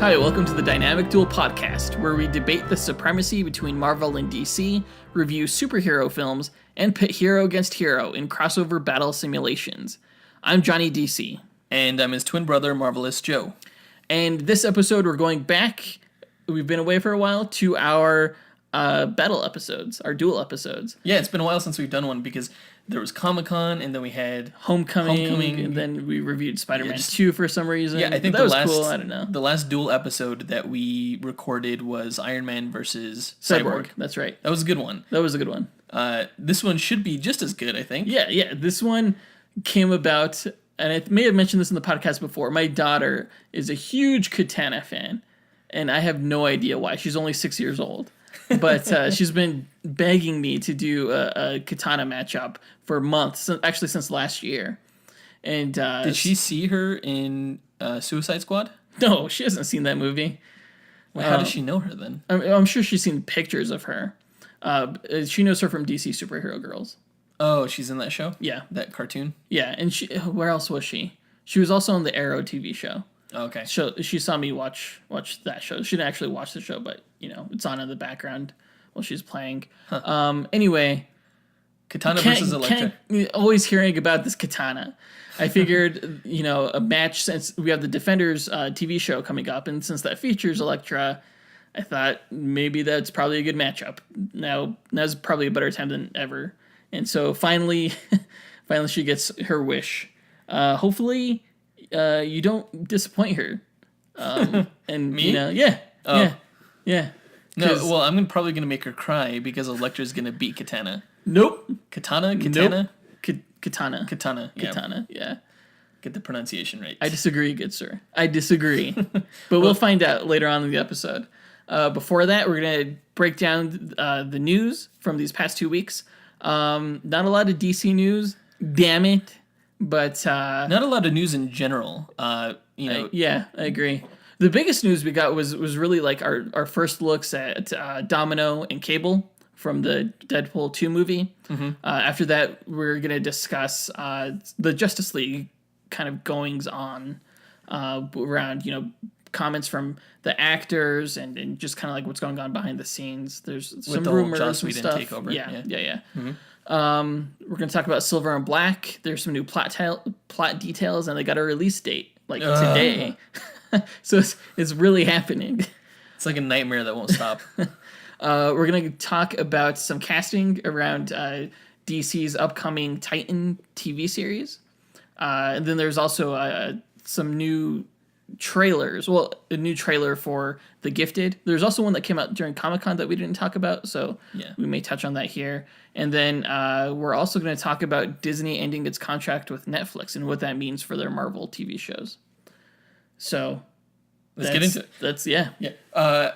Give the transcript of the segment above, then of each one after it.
Hi, welcome to the Dynamic Duel podcast, where we debate the supremacy between Marvel and DC, review superhero films, and pit hero against hero in crossover battle simulations. I'm Johnny DC. And I'm his twin brother, Marvelous Joe. And this episode, we're going back, we've been away for a while, to our battle episodes, our duel episodes. Yeah, it's been a while since we've done one because there was Comic-Con, and then we had Homecoming, and then we reviewed Spider-Man 2 for some reason. Yeah, I think that was cool. I don't know. The last duel episode that we recorded was Iron Man versus Cyborg. That's right. That was a good one. That was a good one. This one should be just as good, I think. Yeah. This one came about, and I may have mentioned this in the podcast before. My daughter is a huge Katana fan, and I have no idea why. She's only 6 years old. But she's been begging me to do a Katana matchup for months, actually since last year. And did she see her in Suicide Squad? No, she hasn't seen that movie. Well, how does she know her then? I'm sure she's seen pictures of her. She knows her from DC Superhero Girls. Oh, she's in that show? Yeah. That cartoon? Yeah, and where else was she? She was also on the Arrow TV show. Okay. So she saw me watch that show. She didn't actually watch the show, but it's on in the background while she's playing. Huh. Anyway, Katana versus Elektra. Always hearing about this Katana. I figured, a match, since we have the Defenders TV show coming up, and since that features Elektra, I thought maybe that's probably a good matchup. Now's probably a better time than ever. And so finally she gets her wish. Hopefully you don't disappoint her. And me? Yeah. No, well, I'm probably going to make her cry because Elektra's going to beat Katana. Nope. Katana? Nope. Katana. Katana, yeah. Get the pronunciation right. I disagree, good sir. I disagree. But we'll find out later on in the episode. Before that, we're going to break down the news from these past 2 weeks. Not a lot of DC news, damn it. But not a lot of news in general. Yeah, I agree. The biggest news we got was really like our first looks at Domino and Cable from the Deadpool 2 movie. Mm-hmm. After that, we're going to discuss the Justice League kind of goings on around, comments from the actors and just kind of like what's going on behind the scenes. There's with some the rumors Joss and Whedon stuff. Takeover. Yeah. Mm-hmm. We're going to talk about Silver and Black. There's some new plot details, and they got a release date today. So it's really happening. It's like a nightmare that won't stop. We're going to talk about some casting around DC's upcoming Titan TV series. And then there's also some new trailers. Well, a new trailer for The Gifted. There's also one that came out during Comic-Con that we didn't talk about, so we may touch on that here. And then we're also going to talk about Disney ending its contract with Netflix and what that means for their Marvel TV shows. So let's get into it. Yeah.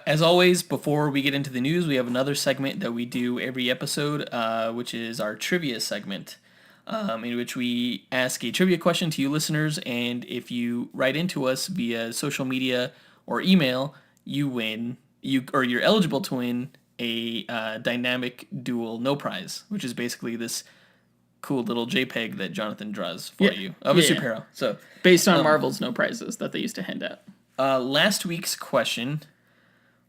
As always, before we get into the news, we have another segment that we do every episode, which is our trivia segment, in which we ask a trivia question to you listeners, and if you write into us via social media or email, you win. You're eligible to win a Dynamic Duel No Prize, which is basically this cool little JPEG that Jonathan draws for you of a superhero. So based on Marvel's No Prizes that they used to hand out. Last week's question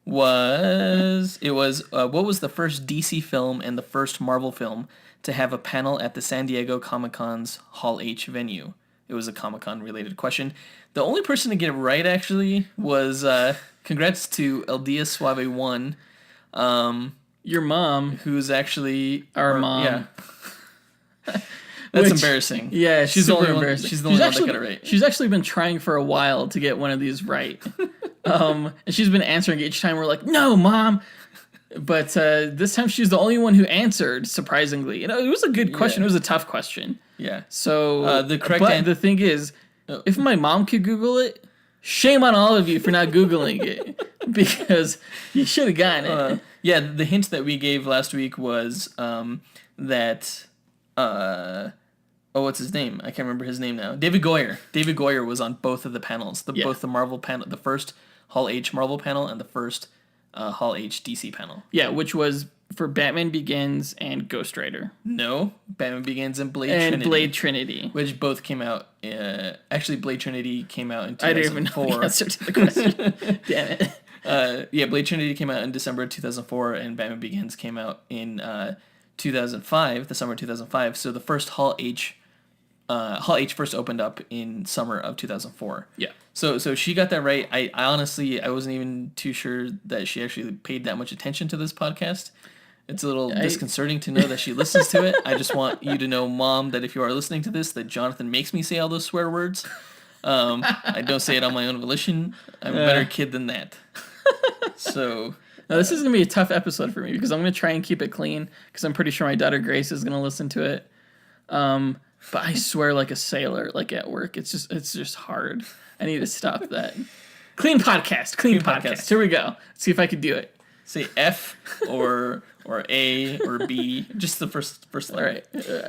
was what was the first DC film and the first Marvel film to have a panel at the San Diego Comic-Con's Hall H venue? It was a Comic-Con related question. The only person to get it right actually was congrats to El Dia Suave 1. Your mom, who's actually our mom. Yeah. That's embarrassing. Yeah, she's super the only embarrassing. One, she's the only one that got it right. She's actually been trying for a while to get one of these right. And she's been answering each time. We're like, no, Mom. But this time she's the only one who answered, surprisingly. It was a good question. Yeah. It was a tough question. Yeah. So the thing is, if my mom could Google it, shame on all of you for not Googling it. Because you should have gotten it. Yeah, the hint that we gave last week was that... what's his name? I can't remember his name now. David Goyer. David Goyer was on both of the panels. Both the Marvel panel, the first Hall H Marvel panel and the first Hall H DC panel. Yeah, which was for Batman Begins and Ghost Rider. No, Batman Begins and Blade Trinity. Which both came out. Actually, Blade Trinity came out in 2004. I didn't even know the answer to the question. Damn it. Yeah, Blade Trinity came out in December 2004, and Batman Begins came out in 2005, the summer of 2005. So the first Hall H first opened up in summer of 2004. Yeah. So she got that right. I honestly, I wasn't even too sure that she actually paid that much attention to this podcast. It's a little disconcerting to know that she listens to it. I just want you to know, Mom, that if you are listening to this, that Jonathan makes me say all those swear words. I don't say it on my own volition. I'm a better kid than that. So... Now, this is going to be a tough episode for me because I'm going to try and keep it clean because I'm pretty sure my daughter Grace is going to listen to it. But I swear like a sailor, like at work. It's just hard. I need to stop that. Clean podcast. Here we go. Let's see if I can do it. Say F or A or B, just the first letter.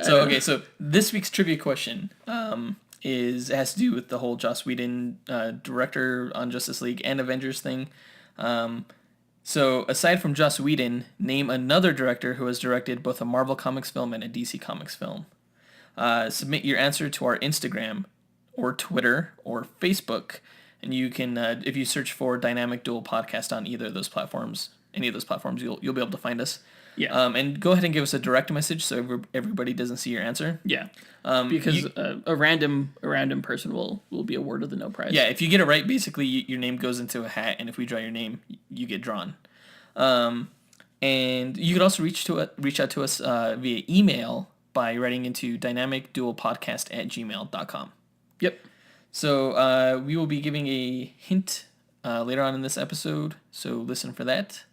All right. So this week's trivia question has to do with the whole Joss Whedon director on Justice League and Avengers thing. So aside from Joss Whedon, name another director who has directed both a Marvel Comics film and a DC Comics film. Submit your answer to our Instagram or Twitter or Facebook, and you can, if you search for Dynamic Duel Podcast on either of those platforms, you'll be able to find us. Yeah. And go ahead and give us a direct message so everybody doesn't see your answer. Yeah. Because a random person will be awarded the no prize. Yeah. If you get it right, basically your name goes into a hat, and if we draw your name, you get drawn. And you could also reach out to us via email by writing into dynamicduelpodcast@gmail.com. Yep. So we will be giving a hint later on in this episode, so listen for that.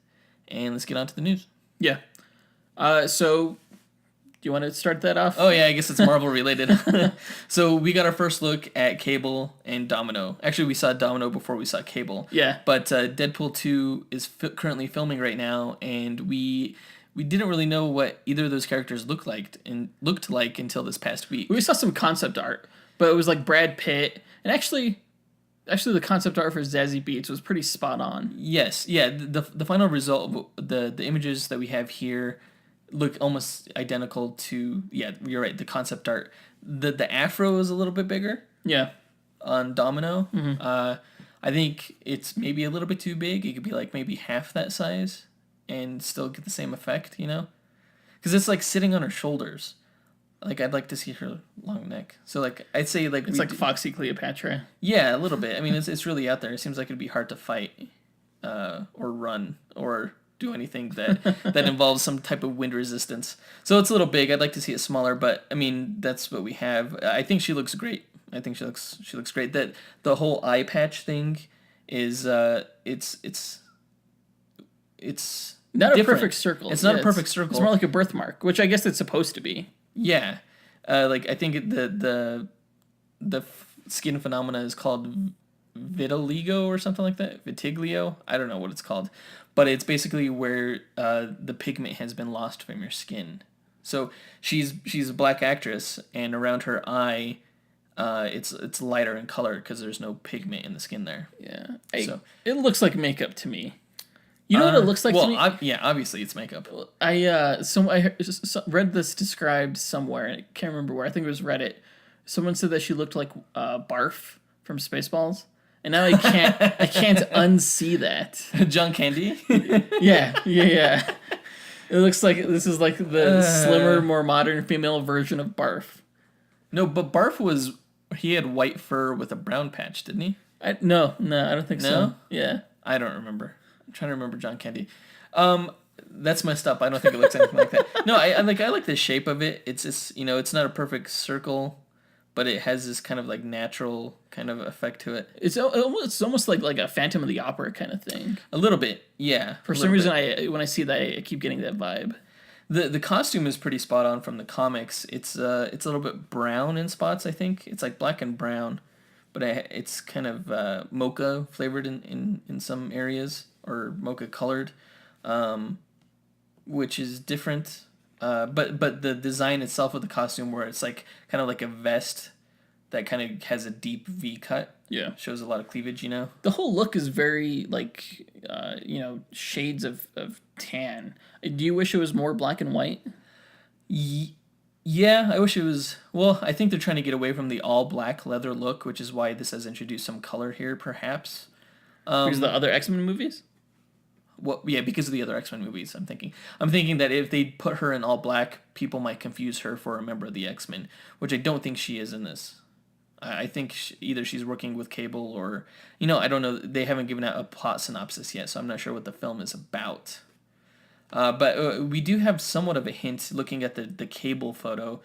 And let's get on to the news. Yeah. So do you want to start that off? Oh, yeah, I guess it's Marvel related. So we got our first look at Cable and Domino. Actually, we saw Domino before we saw Cable. Yeah. But Deadpool 2 is currently filming right now, and we didn't really know what either of those characters looked like until this past week. We saw some concept art, but it was like Brad Pitt, and actually the concept art for Zazie Beetz was pretty spot on. Yes, yeah. The final result, the images that we have here look almost identical to, yeah, you're right, the concept art. The afro is a little bit bigger. Yeah. On Domino. Mm-hmm. I think it's maybe a little bit too big. It could be like maybe half that size and still get the same effect, you know? Because it's like sitting on her shoulders. Like, I'd like to see her long neck. So, like, I'd say, like... It's like Foxy Cleopatra. Yeah, a little bit. I mean, it's really out there. It seems like it'd be hard to fight or run or do anything that involves some type of wind resistance. So it's a little big. I'd like to see it smaller, but, I mean, that's what we have. I think she looks great. I think she looks great. That the whole eye patch thing is, it's not different. A perfect circle. It's not a perfect circle. It's more like a birthmark, which I guess it's supposed to be. Yeah, like I think the skin phenomena is called vitiligo or something like that. Vitiglio. I don't know what it's called, but it's basically where the pigment has been lost from your skin. So she's a black actress, and around her eye, it's lighter in color because there's no pigment in the skin there. Yeah, it looks like makeup to me. You know what it looks like to me? Yeah, obviously it's makeup. I read this described somewhere, and I can't remember where. I think it was Reddit. Someone said that she looked like Barf from Spaceballs, and now I can't unsee that. John Candy? Yeah. It looks like this is like the slimmer, more modern female version of Barf. No, but Barf he had white fur with a brown patch, didn't he? No, I don't think so. Yeah. I don't remember. I'm trying to remember John Candy. That's messed up. I don't think it looks anything like that. No, I like the shape of it. It's just, it's not a perfect circle, but it has this kind of like natural kind of effect to it. It's almost like a Phantom of the Opera kind of thing. A little bit, yeah. For some reason, when I see that, I keep getting that vibe. The costume is pretty spot on from the comics. It's a little bit brown in spots, I think. It's like black and brown, but it's kind of mocha flavored in some areas, or mocha colored, which is different. But the design itself of the costume, where it's like kind of like a vest that kind of has a deep V cut, Yeah. Shows a lot of cleavage, you know. The whole look is very, like, shades of tan. Do you wish it was more black and white? Yeah, I wish it was. Well, I think they're trying to get away from the all black leather look, which is why this has introduced some color here, perhaps. Because the other X-Men movies? Well, yeah, because of the other X-Men movies, I'm thinking that if they put her in all black, people might confuse her for a member of the X-Men, which I don't think she is in this. I think either she's working with Cable or, I don't know. They haven't given out a plot synopsis yet, so I'm not sure what the film is about. But we do have somewhat of a hint looking at the Cable photo.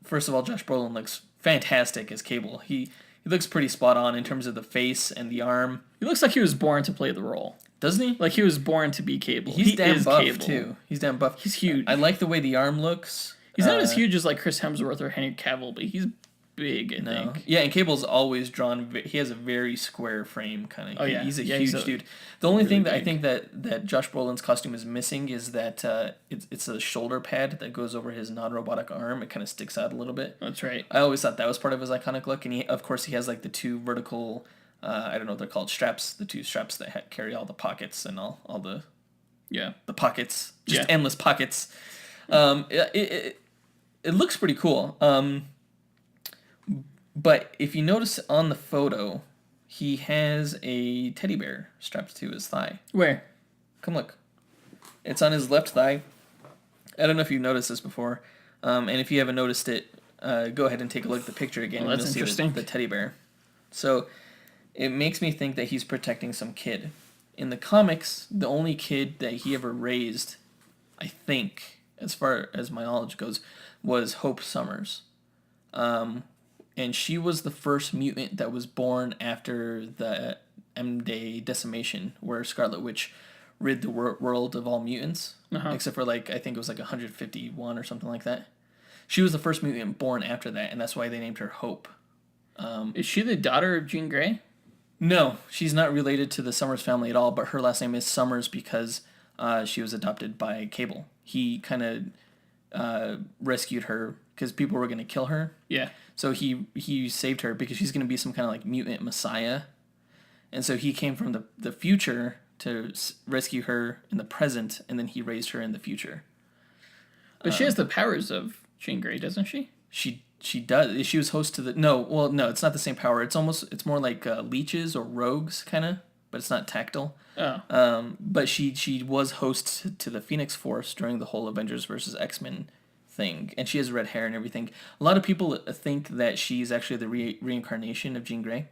First of all, Josh Brolin looks fantastic as Cable. He looks pretty spot on in terms of the face and the arm. He looks like he was born to play the role. Doesn't he? Like he was born to be Cable. He's damn buff, Cable. too. He's damn buff. He's huge. I like the way the arm looks. He's not as huge as like Chris Hemsworth or Henry Cavill, but he's big, I think. Yeah, and Cable's always drawn. He has a very square frame, kind of. Oh yeah, he's a huge dude. The only thing that I think that Josh Brolin's costume is missing is that it's a shoulder pad that goes over his non-robotic arm. It kind of sticks out a little bit. That's right. I always thought that was part of his iconic look, and of course he has like the two vertical. I don't know what they're called, straps. The two straps that carry all the pockets and all the. Yeah. The pockets, just endless pockets. It looks pretty cool. But if you notice on the photo, he has a teddy bear strapped to his thigh. Where? Come look. It's on his left thigh. I don't know if you've noticed this before. And if you haven't noticed it, go ahead and take a look at the picture again. Well, that's interesting. The teddy bear. So it makes me think that he's protecting some kid. In the comics, the only kid that he ever raised, I think, as far as my knowledge goes, was Hope Summers. And she was the first mutant that was born after the M-Day decimation, where Scarlet Witch rid the world of all mutants, except for, I think it was 151 or something like that. She was the first mutant born after that, and that's why they named her Hope. Is she the daughter of Jean Grey? No, she's not related to the Summers family at all, but her last name is Summers because she was adopted by Cable. He kind of rescued her because people were going to kill her. Yeah. So he saved her because she's going to be some kind of mutant messiah. And so he came from the future to rescue her in the present, and then he raised her in the future. But she has the powers of Jean Grey, doesn't she? She does. She was host to the... No, it's not the same power. It's more like leeches or rogues, kind of, but it's not tactile. Oh. But she was host to the Phoenix Force during the whole Avengers versus X-Men thing, and she has red hair and everything. A lot of people think that she's actually the reincarnation of Jean Grey.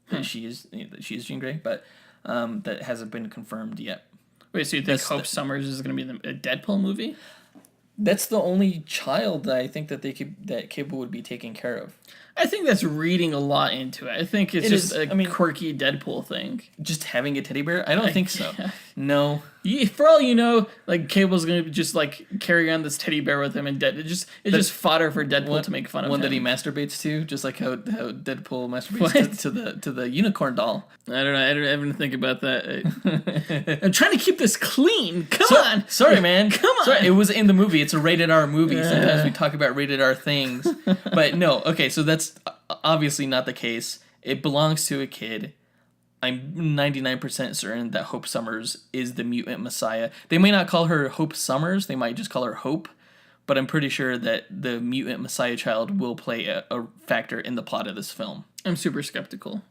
That she is Jean Grey, but that hasn't been confirmed yet. Wait, so you think Hope Summers is going to be a Deadpool movie? That's the only child that I think that Cable would be taking care of. I think that's reading a lot into it. I think it's just a quirky Deadpool thing. Just having a teddy bear? I don't think so. No. For all you know, Cable's gonna just carry on this teddy bear with him, and it's just fodder for Deadpool to make fun of him. One that he masturbates to, just like how Deadpool masturbates to the unicorn doll. I don't know. I don't even think about that. I'm trying to keep this clean. Come on. Sorry, man. Come on. Sorry, it was in the movie. It's a rated R movie. Sometimes we talk about rated R things, but no. Okay, so that's obviously not the case. It belongs to a kid. I'm 99% certain that Hope Summers is the mutant messiah. They may not call her Hope Summers. They might just call her Hope. But I'm pretty sure that the mutant messiah child will play a factor in the plot of this film. I'm super skeptical.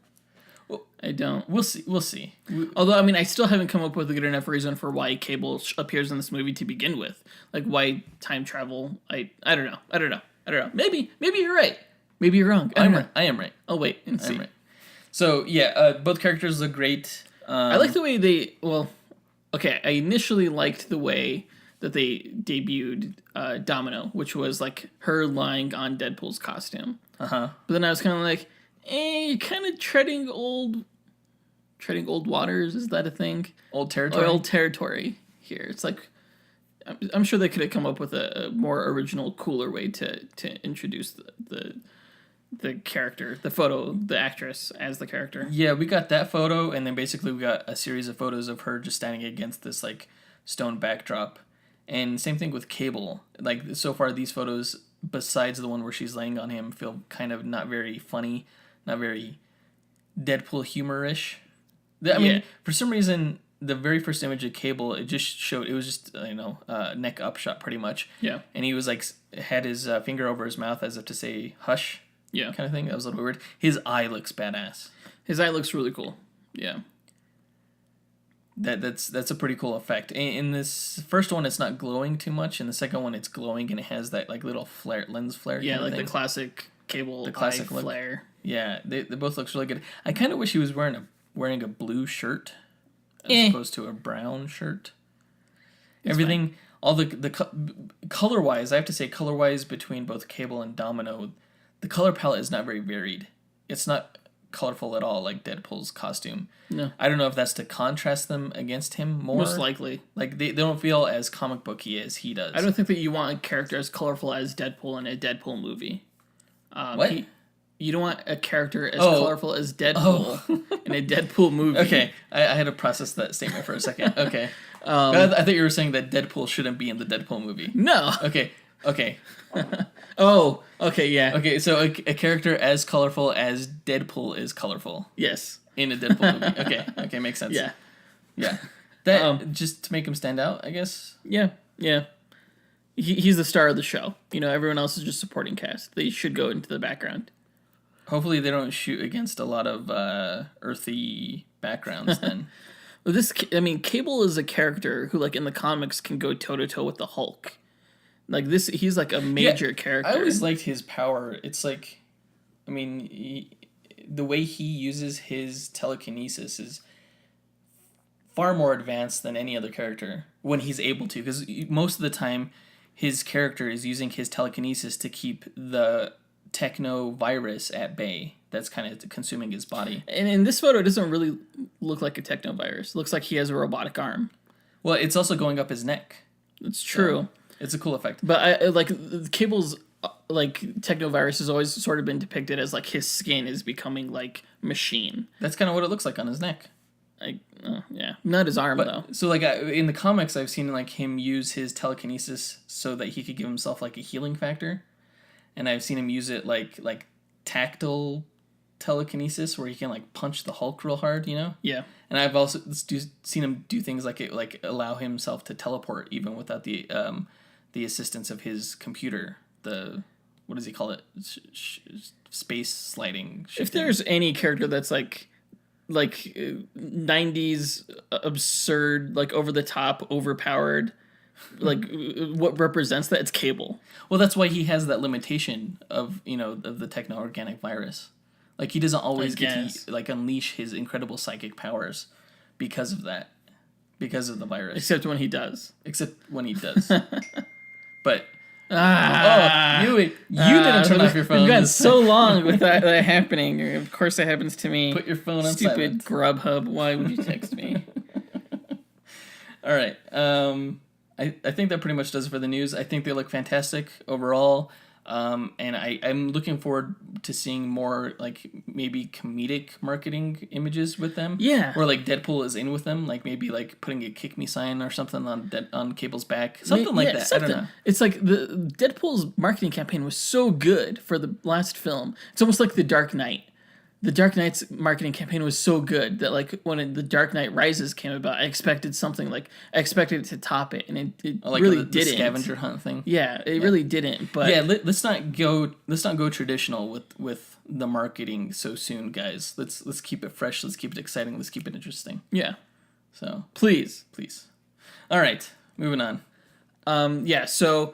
Well, I don't. We'll see. Although, I still haven't come up with a good enough reason for why Cable appears in this movie to begin with. Why time travel. I don't know. Maybe you're right. Maybe you're wrong. I am right. I'll wait and see. I'm right. So, yeah, both characters look great. I like the way they... Well, okay, I initially liked the way that they debuted Domino, which was, her lying on Deadpool's costume. Uh-huh. But then I was kind of like, you're kind of treading old waters. Is that a thing? Old territory? Old territory here. It's I'm sure they could have come up with a more original, cooler way to introduce the character, the photo, the actress as the character. Yeah, we got that photo, and then basically we got a series of photos of her just standing against this stone backdrop. And same thing with Cable. So far these photos, besides the one where she's laying on him, feel kind of not very funny, not very Deadpool humor-ish. I mean, for some reason, the very first image of Cable, it just showed, it was just, neck up shot pretty much. Yeah. And he was like, had his finger over his mouth as if to say, hush. Yeah. Kind of thing. That was a little weird. His eye looks badass. His eye looks really cool. Yeah. That's a pretty cool effect. In this first one, it's not glowing too much. In the second one, it's glowing and it has that like little lens flare. Yeah, kind of like thing. the classic Cable The classic eye look. flare. Yeah, they both looks really good. I kind of wish he was wearing a blue shirt as opposed to a brown shirt. Everything, all color wise, I have to say color wise between both Cable and Domino, the color palette is not very varied. It's not colorful at all like Deadpool's costume. No. I don't know if that's to contrast them against him more. Most likely. Like they don't feel as comic booky as he does. I don't think that you want a character as colorful as Deadpool in a Deadpool movie. What? You don't want a character as colorful as Deadpool in a Deadpool movie. Okay, I had to process that statement for a second. Okay. I thought you were saying that Deadpool shouldn't be in the Deadpool movie. No. Okay. Oh, okay, yeah. Okay, so a character as colorful as Deadpool is colorful Yes. in a Deadpool movie. Okay, makes sense. Yeah. That just to make him stand out, I guess. Yeah. He's the star of the show. Everyone else is just supporting cast. They should go into the background. Hopefully they don't shoot against a lot of earthy backgrounds then. Well, Cable is a character who, like, in the comics can go toe-to-toe with the Hulk. Like, he's, like, a major character. I always liked his power. It's like, the way he uses his telekinesis is far more advanced than any other character when he's able to. Because most of the time, his character is using his telekinesis to keep the techno virus at bay that's kind of consuming his body. And in this photo, it doesn't really look like a techno virus. It looks like he has a robotic arm. Well, it's also going up his neck. It's true. So it's a cool effect. But Cable's techno virus has always sort of been depicted as like his skin is becoming like machine. That's kind of what it looks like on his neck. Yeah, not his arm though. So like in the comics, I've seen like him use his telekinesis so that he could give himself like a healing factor. And I've seen him use it like tactile telekinesis where he can like punch the Hulk real hard, Yeah. And I've also seen him do things like allow himself to teleport even without the assistance of his computer. What does he call it? Space sliding. Shifting. If there's any character that's like 90s absurd, like over the top, overpowered, like what represents that, it's Cable. Well, that's why he has that limitation of the techno-organic virus. Like he doesn't always get to like unleash his incredible psychic powers because of that, because of the virus. Except when he does. But you didn't turn off your phone. We've gone so long with that happening. Of course, that happens to me. Put your phone on Stupid silent. Grubhub. Why would you text me? All right. I think that pretty much does it for the news. I think they look fantastic overall. And I'm looking forward to seeing more like maybe comedic marketing images with them. Yeah. Or like Deadpool is in with them, like maybe like putting a kick me sign or something on Cable's back. Something like that. Something. I don't know. It's like the Deadpool's marketing campaign was so good for the last film. It's almost like The Dark Knight. The Dark Knight's marketing campaign was so good that like when The Dark Knight Rises came about, I expected it to top it, and it Like really the didn't. scavenger hunt thing. Yeah, it really didn't. But yeah, let's not go traditional with the marketing so soon, guys. Let's keep it fresh. Let's keep it exciting. Let's keep it interesting. Yeah. So Please. All right, moving on. Yeah. So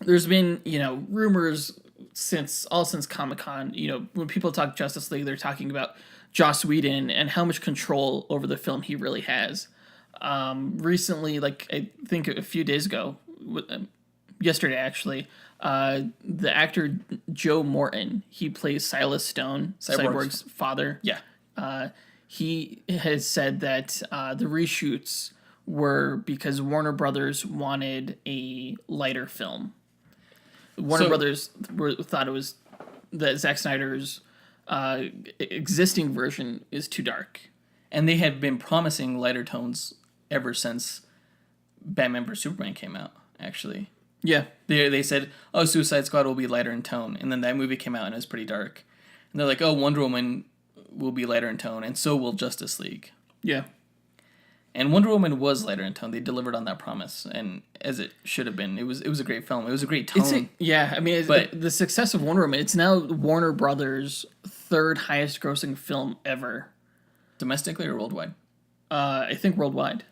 there's been rumors since Comic-Con. When people talk Justice League, they're talking about Joss Whedon and how much control over the film he really has. Recently, like I think a few days ago, yesterday actually, the actor Joe Morton, he plays Silas Stone, Cyborg's father. Yeah. He has said that the reshoots were because Warner Brothers wanted a lighter film. Warner Brothers thought it was that Zack Snyder's existing version is too dark. And they had been promising lighter tones ever since Batman vs Superman came out, actually. Yeah. They said, Suicide Squad will be lighter in tone. And then that movie came out and it was pretty dark. And they're like, Wonder Woman will be lighter in tone, and so will Justice League. Yeah. And Wonder Woman was lighter in tone. They delivered on that promise, and as it should have been. It was a great film. It was a great tone. But the success of Wonder Woman, it's now Warner Brothers' third highest grossing film ever. Domestically or worldwide? I think worldwide.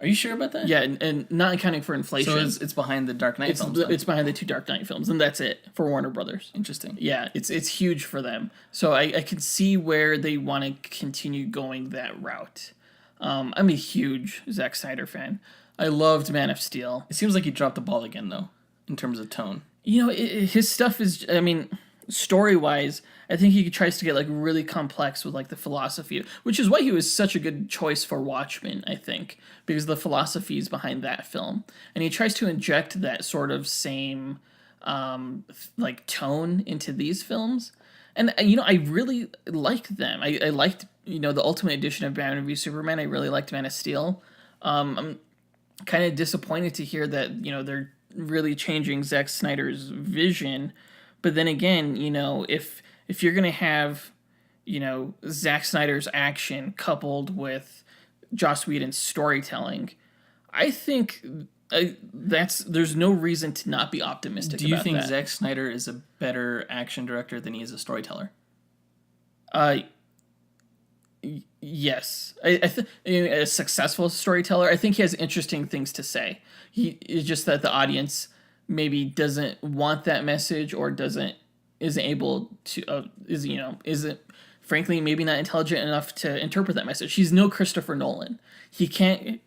Are you sure about that? Yeah, and not accounting for inflation. So it's behind the Dark Knight films. It's behind the 2 Dark Knight films, and that's it for Warner Brothers. Interesting. Yeah, it's huge for them. So I can see where they want to continue going that route. I'm a huge Zack Snyder fan. I loved Man of Steel. It seems like he dropped the ball again, though, in terms of tone. You know, his stuff is, I mean, story-wise, I think he tries to get, like, really complex with, like, the philosophy, which is why he was such a good choice for Watchmen, I think, because the philosophies behind that film. And he tries to inject that sort of same, like, tone into these films. And, you know, I really liked them. I liked, you know, the Ultimate Edition of Batman v Superman. I really liked Man of Steel. I'm kind of disappointed to hear that, you know, they're really changing Zack Snyder's vision. But then again, you know, if you're going to have, you know, Zack Snyder's action coupled with Joss Whedon's storytelling, I think there's no reason to not be optimistic about that. Do you think Zack Snyder is a better action director than he is a storyteller? Yes. I think a successful storyteller, I think he has interesting things to say. It's just that the audience maybe doesn't want that message or isn't able to, isn't frankly maybe not intelligent enough to interpret that message. He's no Christopher Nolan. He can't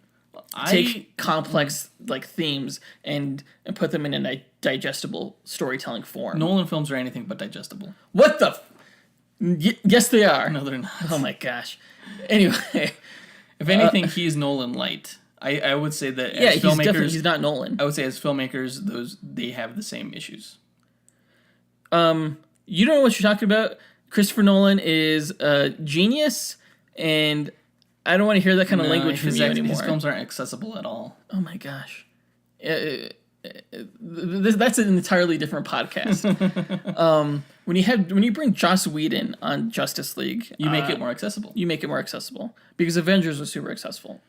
take complex like themes and put them in a digestible storytelling form. Nolan films are anything but digestible. What the? Yes, they are. No, they're not. Oh my gosh. Anyway, if anything, he's Nolan light. I would say that as filmmakers, he's not Nolan. I would say as filmmakers, they have the same issues. You don't know what you're talking about. Christopher Nolan is a genius, and I don't want to hear that kind of language from you anymore. His films aren't accessible at all. Oh my gosh. That's an entirely different podcast. When you bring Joss Whedon on Justice League, you make it more accessible. You make it more accessible because Avengers was super accessible.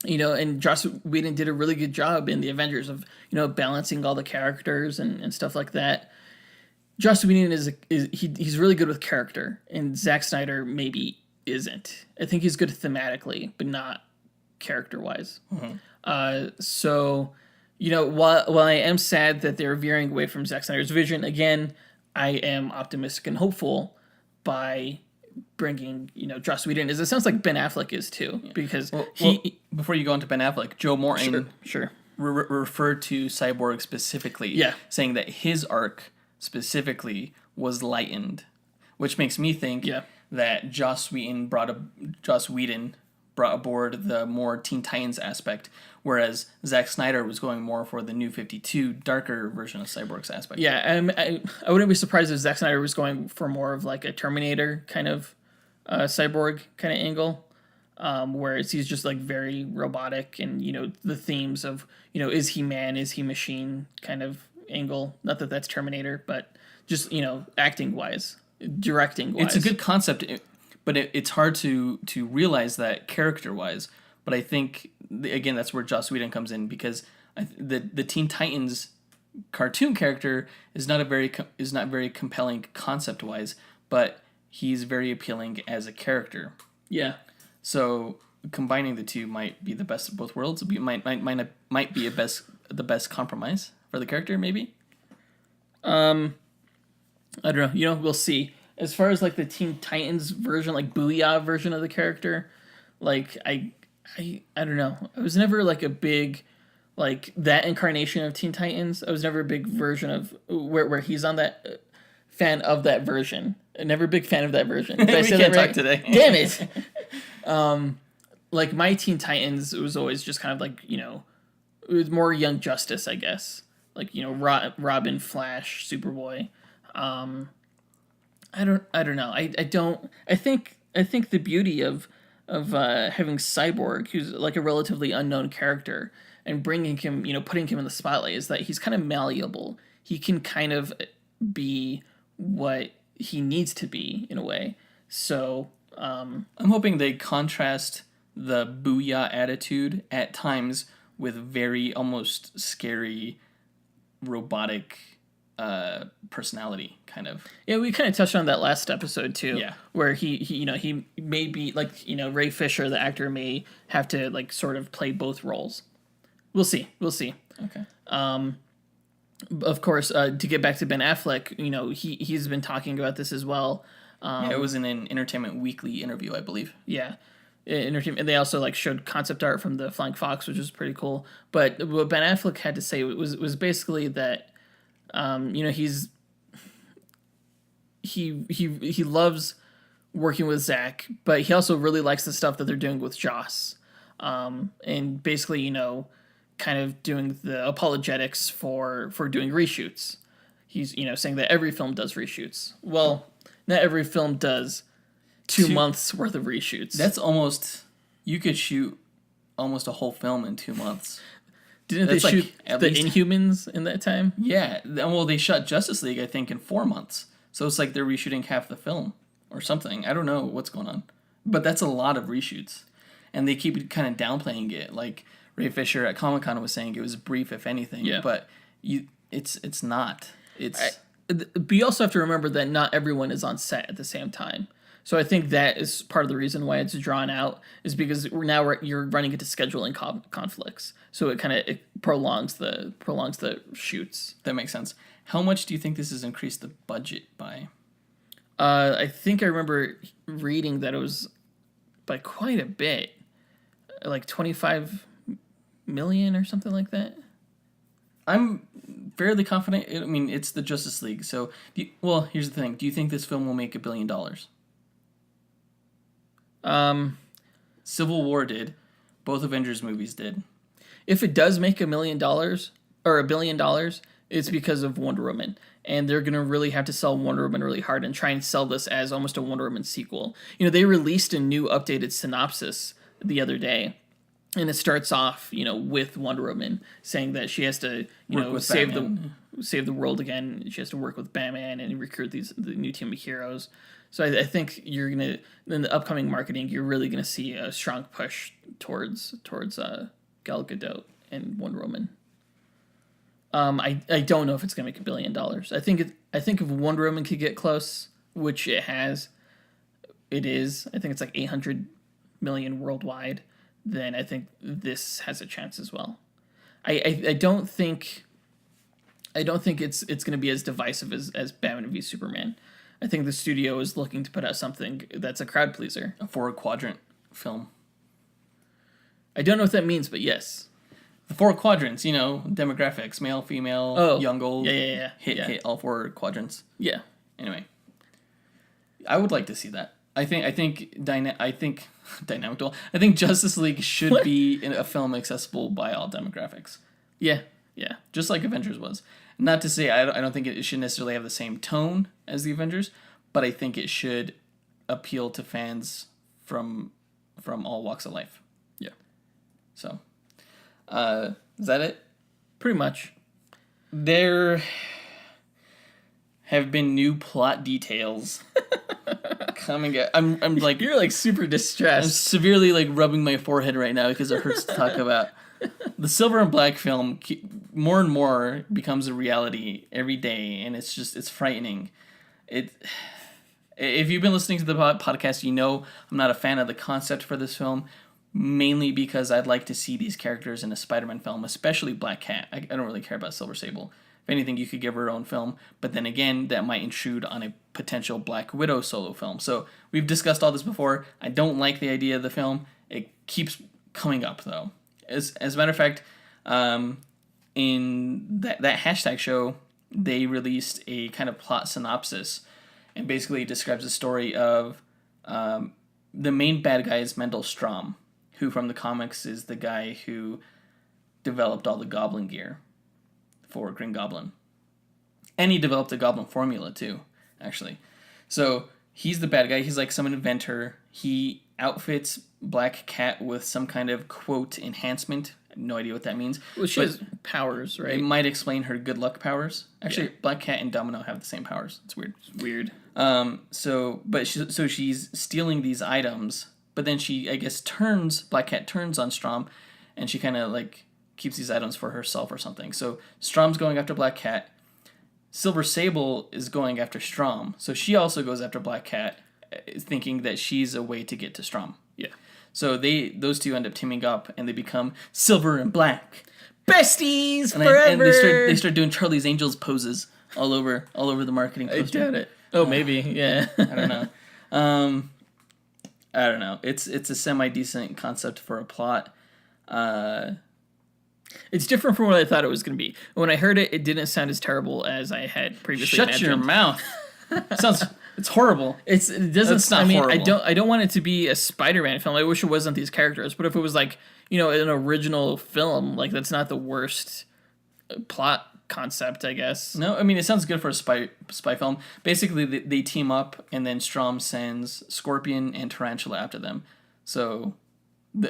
You know, and Joss Whedon did a really good job in the Avengers of, you know, balancing all the characters and stuff like that. Joss Whedon he's really good with character, and Zack Snyder maybe isn't. I think he's good thematically, but not character-wise. Mm-hmm. So, you know, while I am sad that they're veering away from Zack Snyder's vision, again, I am optimistic and hopeful by bringing, you know, Joss Whedon, as it sounds like Ben Affleck is too, because before you go into Ben Affleck, Joe Morton sure. referred to Cyborg specifically, saying that his arc specifically was lightened, which makes me think that Joss Whedon brought aboard the more Teen Titans aspect, whereas Zack Snyder was going more for the New 52, darker version of Cyborg's aspect. Yeah, I wouldn't be surprised if Zack Snyder was going for more of like a Terminator kind of Cyborg kind of angle, where he's just like very robotic and, you know, the themes of, you know, is he man, is he machine kind of angle. Not that that's Terminator, but just, you know, acting-wise, directing-wise. It's a good concept, but it's hard to realize that character-wise. But I think, again, that's where Joss Whedon comes in, because the Teen Titans cartoon character is not very compelling concept-wise, but he's very appealing as a character. Yeah. So combining the two might be the best of both worlds. It might be the best compromise for the character, maybe. I don't know. You know, we'll see. As far as like the Teen Titans version, like Booyah version of the character, like I don't know. I was never like a big like that incarnation of Teen Titans. I was never a big version of where he's on that fan of that version. Never a big fan of that version. Did I say that right? Talk today. Damn it. Like my Teen Titans, it was always just kind of like, you know, it was more Young Justice, I guess. Like, you know, Robin, Flash, Superboy. I don't know. I think the beauty of having Cyborg, who's like a relatively unknown character, and bringing him, you know, putting him in the spotlight, is that he's kind of malleable. He can kind of be what he needs to be in a way. So I'm hoping they contrast the booyah attitude at times with very almost scary robotic personality kind of. yeah, we kind of touched on that last episode too. Yeah. Where he may be like, Ray Fisher, the actor, may have to like sort of play both roles. We'll see. Okay. Of course, to get back to Ben Affleck, he's been talking about this as well. Yeah, it was in an Entertainment Weekly interview, I believe. Yeah. And they also like showed concept art from the Flying Fox, which is pretty cool. But what Ben Affleck had to say was basically that, he loves working with Zach, but he also really likes the stuff that they're doing with Joss, and basically, kind of doing the apologetics for doing reshoots. He's saying that every film does reshoots. Well, not every film does 2 months worth of reshoots. That's almost, you could shoot almost a whole film in 2 months. Didn't they shoot the Inhumans in that time? Yeah, well, they shot Justice League, I think, in 4 months. So it's like they're reshooting half the film or something. I don't know what's going on. But that's a lot of reshoots. And they keep kind of downplaying it. Like Ray Fisher at Comic-Con was saying it was brief, if anything. Yeah. But it's not. But you also have to remember that not everyone is on set at the same time. So I think that is part of the reason why it's drawn out, is because you're running into scheduling conflicts. So it kind of prolongs the shoots. That makes sense. How much do you think this has increased the budget by? I think I remember reading that it was by quite a bit, like 25 million or something like that. I'm fairly confident. I mean, it's the Justice League. So, here's the thing. Do you think this film will make $1 billion? Civil War did. Both Avengers movies did. If it does make $1 million or $1 billion, it's because of Wonder Woman. And they're going to really have to sell Wonder Woman really hard and try and sell this as almost a Wonder Woman sequel. They released a new updated synopsis the other day. And it starts off, with Wonder Woman saying that she has to, save the world again. She has to work with Batman and recruit the new team of heroes. So I think you're gonna, in the upcoming marketing, you're really gonna see a strong push towards Gal Gadot and Wonder Woman. I don't know if it's gonna make $1 billion. I think if Wonder Woman could get close, which it has, it is. I think it's like 800 million worldwide. Then I think this has a chance as well. I don't think it's going to be as divisive as Batman v Superman. I think the studio is looking to put out something that's a crowd pleaser. A 4-quadrant film. I don't know what that means, but yes. The 4 quadrants, demographics, male, female, young, old. Yeah. Hit all 4 quadrants. Yeah. Anyway, I would like to see that. I think Dynamic Duel. I think Justice League should be a film accessible by all demographics. Yeah. Just like Avengers was. Not to say I don't think it should necessarily have the same tone as the Avengers, but I think it should appeal to fans from all walks of life. Yeah. So, is that it? Pretty much. There have been new plot details coming out. I'm like, you're like super distressed. I'm severely like rubbing my forehead right now because it hurts to talk about. The Silver and Black film more and more becomes a reality every day, and it's frightening. If you've been listening to the podcast, I'm not a fan of the concept for this film, mainly because I'd like to see these characters in a Spider-Man film, especially Black Cat. I don't really care about Silver Sable. If anything, you could give her own film, but then again, that might intrude on a potential Black Widow solo film. So we've discussed all this before. I don't like the idea of the film. It keeps coming up, though. As a matter of fact, in that hashtag show, they released a kind of plot synopsis, and basically describes the story of the main bad guy is Mendel Stromm, who from the comics is the guy who developed all the Goblin gear for Green Goblin. And he developed a Goblin formula too, actually. So he's the bad guy. He's like some inventor. He outfits Black Cat with some kind of, quote, enhancement, no idea what that means. Well, she has powers, right? It might explain her good luck powers. Actually, Black Cat and Domino have the same powers. It's weird. So she's stealing these items, but then she, I guess, Black Cat turns on Strom, and she kind of, like, keeps these items for herself or something. So Strom's going after Black Cat. Silver Sable is going after Strom. So she also goes after Black Cat, thinking that she's a way to get to Strom. Yeah. So those two end up teaming up, and they become Silver and Black. Besties And forever! they start doing Charlie's Angels poses all over the marketing poster. I doubt it. Oh, maybe, yeah. I don't know. I don't know. It's a semi-decent concept for a plot. It's different from what I thought it was going to be. When I heard it, it didn't sound as terrible as I had previously Shut imagined. your mouth. It's horrible. It doesn't. It's not I mean, horrible. I don't want it to be a Spider-Man film. I wish it wasn't these characters. But if it was like, you know, an original film, like that's not the worst plot concept, I guess. No, I mean, it sounds good for a spy film. Basically, they team up, and then Strom sends Scorpion and Tarantula after them. So,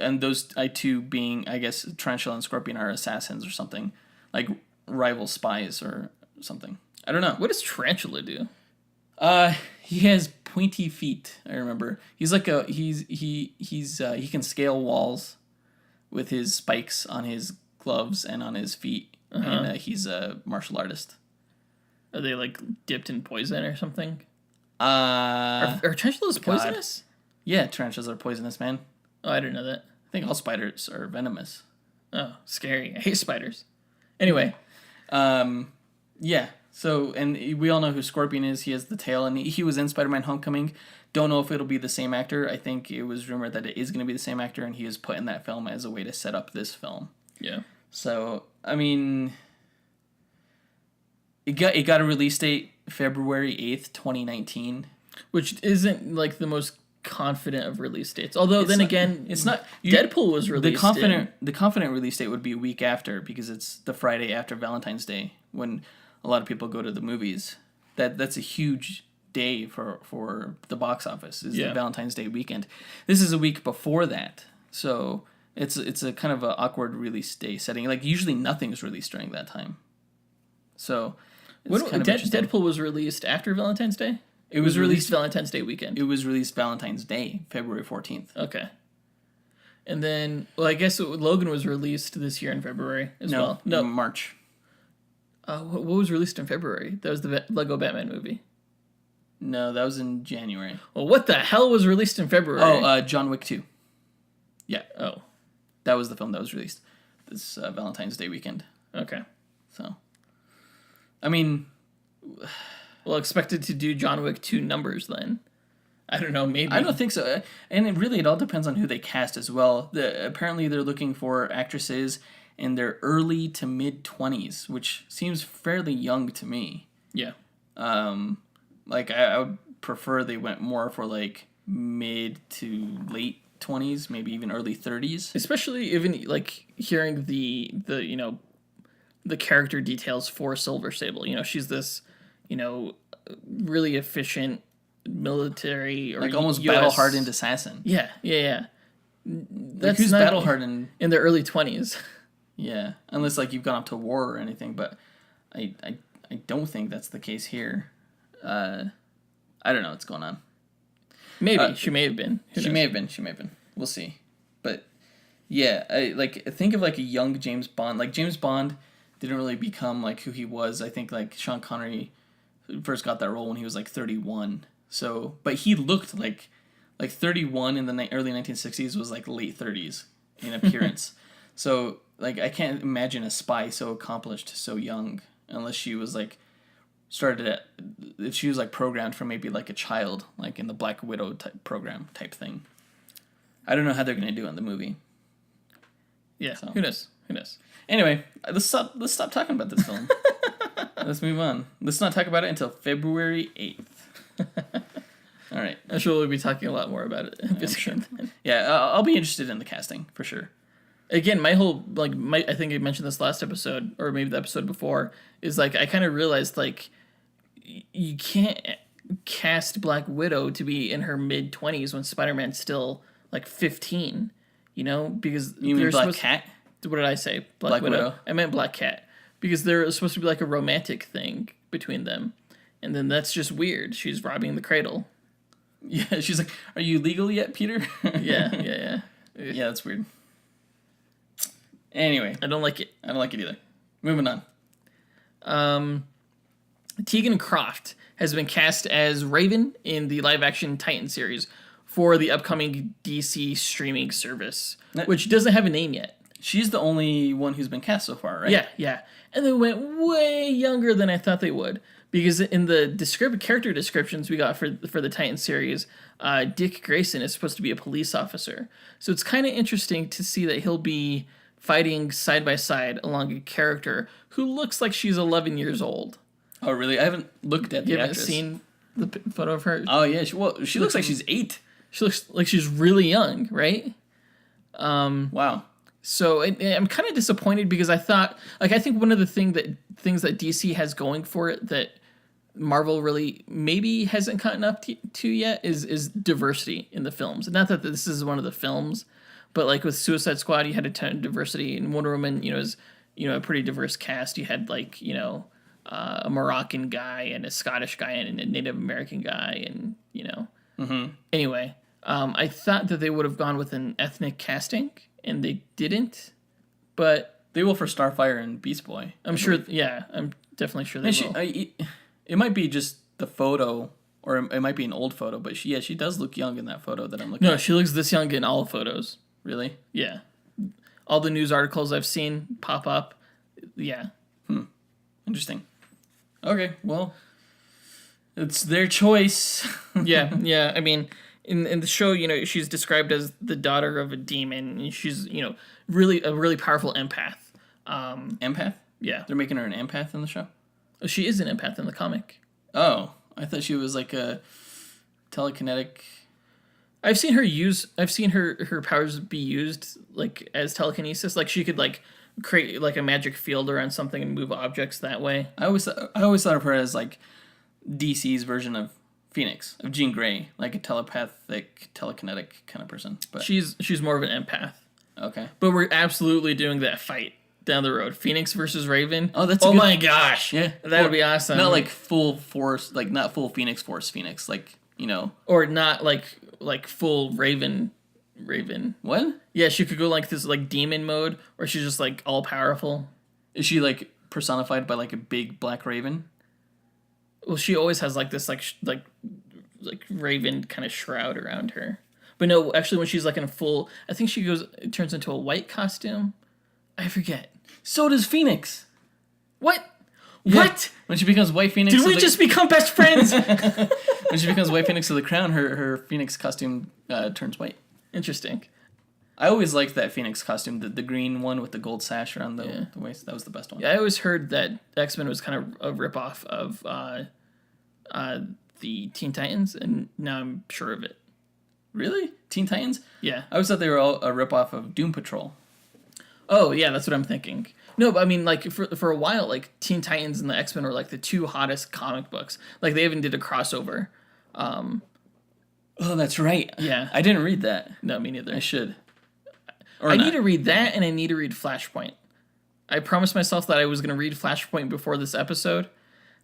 and those two being, I guess, Tarantula and Scorpion are assassins or something, like rival spies or something. I don't know. What does Tarantula do? He has pointy feet. I remember. He's like he can scale walls with his spikes on his gloves and on his feet, and he's a martial artist. Are they like dipped in poison or something? Are tarantulas poisonous? Yeah, tarantulas are poisonous, man. Oh, I didn't know that. I think all spiders are venomous. Oh, scary. I hate spiders. Anyway. Yeah. So, and we all know who Scorpion is. He has the tail, and he was in Spider-Man Homecoming. Don't know if it'll be the same actor. I think it was rumored that it is going to be the same actor, and he was put in that film as a way to set up this film. Yeah. So, I mean, it got a release date February 8th, 2019. Which isn't like the most confident of release dates. Although It's then not- again, it's not. Deadpool was released. The confident release date would be a week after, because it's the Friday after Valentine's Day when a lot of people go to the movies. That's a huge day for the box office, is the Valentine's Day weekend. This is a week before that, so it's a kind of an awkward release day setting. Like usually nothing is released during that time. So it's kind of interesting. Deadpool was released after Valentine's Day. It was released Valentine's Day weekend. It was released Valentine's Day, February 14th. Okay. And then, well, I guess Logan was released this year in February as well. No, March. what was released in February? That was the Lego Batman movie. No, that was in January. Well, what the hell was released in February? Oh, John Wick 2. Yeah. Oh. That was the film that was released this Valentine's Day weekend. Okay. So, I mean, well, expected to do John Wick 2 numbers then. I don't know, maybe. I don't think so. And it all depends on who they cast as well. Apparently, they're looking for actresses in their early to mid-20s, which seems fairly young to me. Yeah. Like, I would prefer they went more for, like, mid to late 20s, maybe even early 30s. Especially even, like, hearing the you know, the character details for Silver Sable. You know, she's this, you know, really efficient military or like almost US battle-hardened assassin. Yeah. That's who's battle-hardened in their early 20s. Yeah, unless like you've gone up to war or anything, but I don't think that's the case here. I don't know what's going on. Maybe she may have been. She may have been. We'll see. But yeah, think of like a young James Bond. Like James Bond didn't really become like who he was. I think like Sean Connery first got that role when he was like 31. So, but he looked like 31 in the early 1960s was like late 30s in appearance. So, like, I can't imagine a spy so accomplished so young, unless she was like if she was like programmed from maybe like a child, like in the Black Widow type thing. I don't know how they're gonna do in the movie. Yeah, so. Who knows? Anyway, let's stop talking about this film. Let's move on. Let's not talk about it until February 8th. All right. I'm sure we'll be talking a lot more about it. I'm sure. Yeah, I'll be interested in the casting for sure. Again, my whole I think I mentioned this last episode or maybe the episode before is like I kind of realized like you can't cast Black Widow to be in her mid-20s when Spider-Man's still like 15, you know, because you mean Black Cat? What did I say? Black Widow. I meant Black Cat. Because there was supposed to be like a romantic thing between them. And then that's just weird. She's robbing the cradle. Yeah, she's like, "Are you legal yet, Peter?" Yeah. Yeah, that's weird. Anyway. I don't like it. I don't like it either. Moving on. Tegan Croft has been cast as Raven in the live-action Titan series for the upcoming DC streaming service, which doesn't have a name yet. She's the only one who's been cast so far, right? Yeah. And they went way younger than I thought they would. Because in the character descriptions we got for the Titan series, Dick Grayson is supposed to be a police officer. So it's kind of interesting to see that he'll be fighting side by side along a character who looks like she's 11 years old. Oh, really? I haven't looked at the actress. You haven't seen the photo of her? Oh, yeah. She looks like she's 8. She looks like she's really young, right? Wow. So I'm kind of disappointed because I thought, I think one of the things that DC has going for it that Marvel really maybe hasn't gotten up to yet is diversity in the films. Not that this is one of the films, but like with Suicide Squad, you had a ton of diversity, and Wonder Woman, is a pretty diverse cast. You had like a Moroccan guy and a Scottish guy and a Native American guy, and Mm-hmm. Anyway, I thought that they would have gone with an ethnic casting, and they didn't. But they will for Starfire and Beast Boy. I'm sure. Yeah, I'm definitely sure they will. It might be just the photo, or it might be an old photo, but she does look young in that photo that I'm looking at. No, she looks this young in all photos. Really? Yeah. All the news articles I've seen pop up. Yeah. Interesting. Okay, well, it's their choice. Yeah. I mean, in the show, she's described as the daughter of a demon, and she's, really a really powerful empath. Empath? Yeah. They're making her an empath in the show? She is an empath in the comic. Oh, I thought she was like a telekinetic. I've seen her powers be used like as telekinesis. Like she could like create like a magic field around something and move objects that way. I always thought of her as like DC's version of Phoenix, of Jean Grey, like a telepathic, telekinetic kind of person. But she's more of an empath. Okay. But we're absolutely doing that fight down the road. Phoenix versus Raven. Oh, my gosh. Yeah. That would be awesome. Not like full force, like not full Phoenix Force Phoenix, like, Or not like full Raven. What? Yeah, she could go like this like demon mode, or she's just like all powerful. Is she like personified by like a big black raven? Well, she always has like this like raven kind of shroud around her. But no, actually when she's like in a full, I think it turns into a white costume. I forget. So does Phoenix. What? Yeah. What? When she becomes White Phoenix... Did we just become best friends? When she becomes White Phoenix of the Crown, her Phoenix costume turns white. Interesting. I always liked that Phoenix costume, the green one with the gold sash around the waist. That was the best one. Yeah, I always heard that X-Men was kind of a ripoff of the Teen Titans, and now I'm sure of it. Really? Teen Titans? Yeah. I always thought they were all a ripoff of Doom Patrol. Oh, yeah, that's what I'm thinking. No, but I mean, like, for a while, like, Teen Titans and the X-Men were, like, the two hottest comic books. Like, they even did a crossover. Oh, that's right. Yeah. I didn't read that. No, me neither. I should. I need to read that, and I need to read Flashpoint. I promised myself that I was going to read Flashpoint before this episode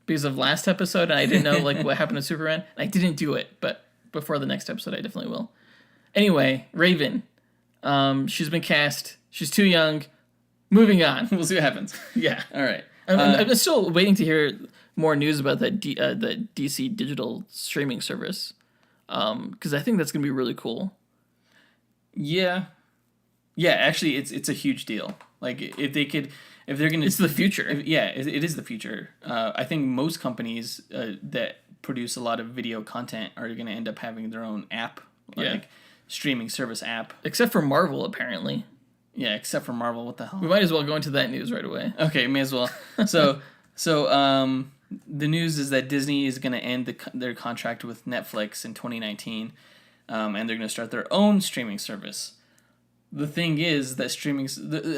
because of last episode, and I didn't know, like, what happened to Superman. And I didn't do it, but before the next episode, I definitely will. Anyway, Raven. She's been cast. She's too young. Moving on. We'll see what happens. Yeah. All right. I'm still waiting to hear more news about that the DC digital streaming service. Because I think that's going to be really cool. Yeah. Yeah, actually, it's a huge deal. Like, if they're going to... It's the future. It is the future. I think most companies that produce a lot of video content are going to end up having their own app. Like, streaming service app. Except for Marvel, apparently. Yeah, except for Marvel. What the hell? We might as well go into that news right away. Okay, may as well. So the news is that Disney is going to end their contract with Netflix in 2019, and they're going to start their own streaming service. The thing is that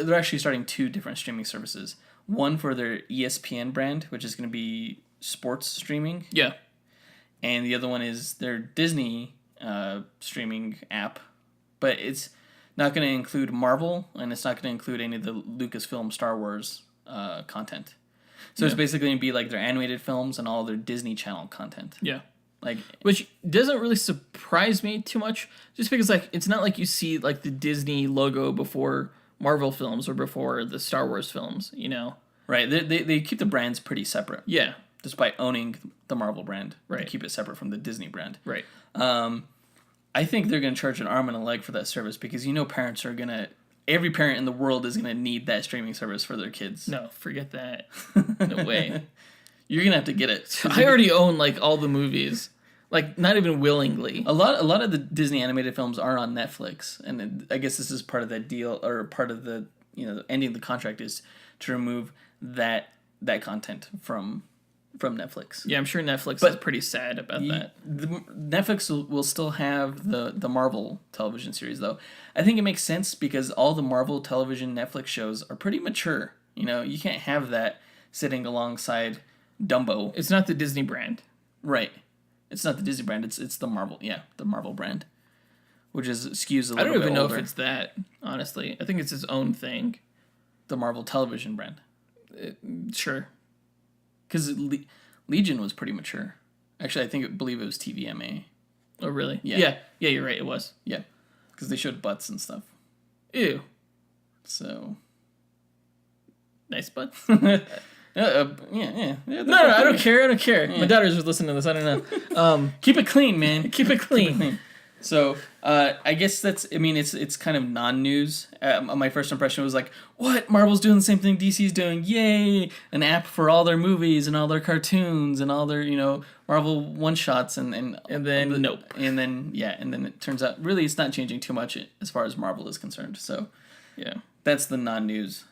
they're actually starting 2 different streaming services. One for their ESPN brand, which is going to be sports streaming. Yeah. And the other one is their Disney streaming app. But not going to include Marvel, and it's not going to include any of the Lucasfilm Star Wars content. So it's basically going to be like their animated films and all their Disney Channel content. Yeah. Like, which doesn't really surprise me too much, just because like it's not like you see like the Disney logo before Marvel films or before the Star Wars films, you know? Right. They keep the brands pretty separate. Yeah. Despite owning the Marvel brand. Right. They keep it separate from the Disney brand. Right. I think they're going to charge an arm and a leg for that service because parents are going to... Every parent in the world is going to need that streaming service for their kids. No, forget that. No way. You're going to have to get it. I already own like all the movies. Like, not even willingly. A lot of the Disney animated films are on Netflix, and I guess this is part of that deal, or part of the ending the contract is to remove that content from Netflix. Yeah, I'm sure Netflix is pretty sad about that. Netflix will still have the Marvel television series, though. I think it makes sense because all the Marvel television Netflix shows are pretty mature. You can't have that sitting alongside Dumbo. It's not the Disney brand. Right. It's not the Disney brand. It's the Marvel. Yeah, the Marvel brand, which skews a little bit older. I don't even know if it's that, honestly. I think it's its own thing. The Marvel television brand. Sure. Because Legion was pretty mature. Actually, I believe it was TVMA. Oh, really? Yeah. Yeah, you're right. It was. Yeah. Because they showed butts and stuff. Ew. So. Nice butts. Yeah. No, I don't care. Yeah. My daughters are listening to this. I don't know. Keep it clean, man. Keep it clean. So, I guess it's kind of non-news. My first impression was like, what? Marvel's doing the same thing DC's doing. Yay! An app for all their movies and all their cartoons and all their, Marvel one-shots and then nope. And then it turns out really it's not changing too much as far as Marvel is concerned. So, yeah. That's the non-news.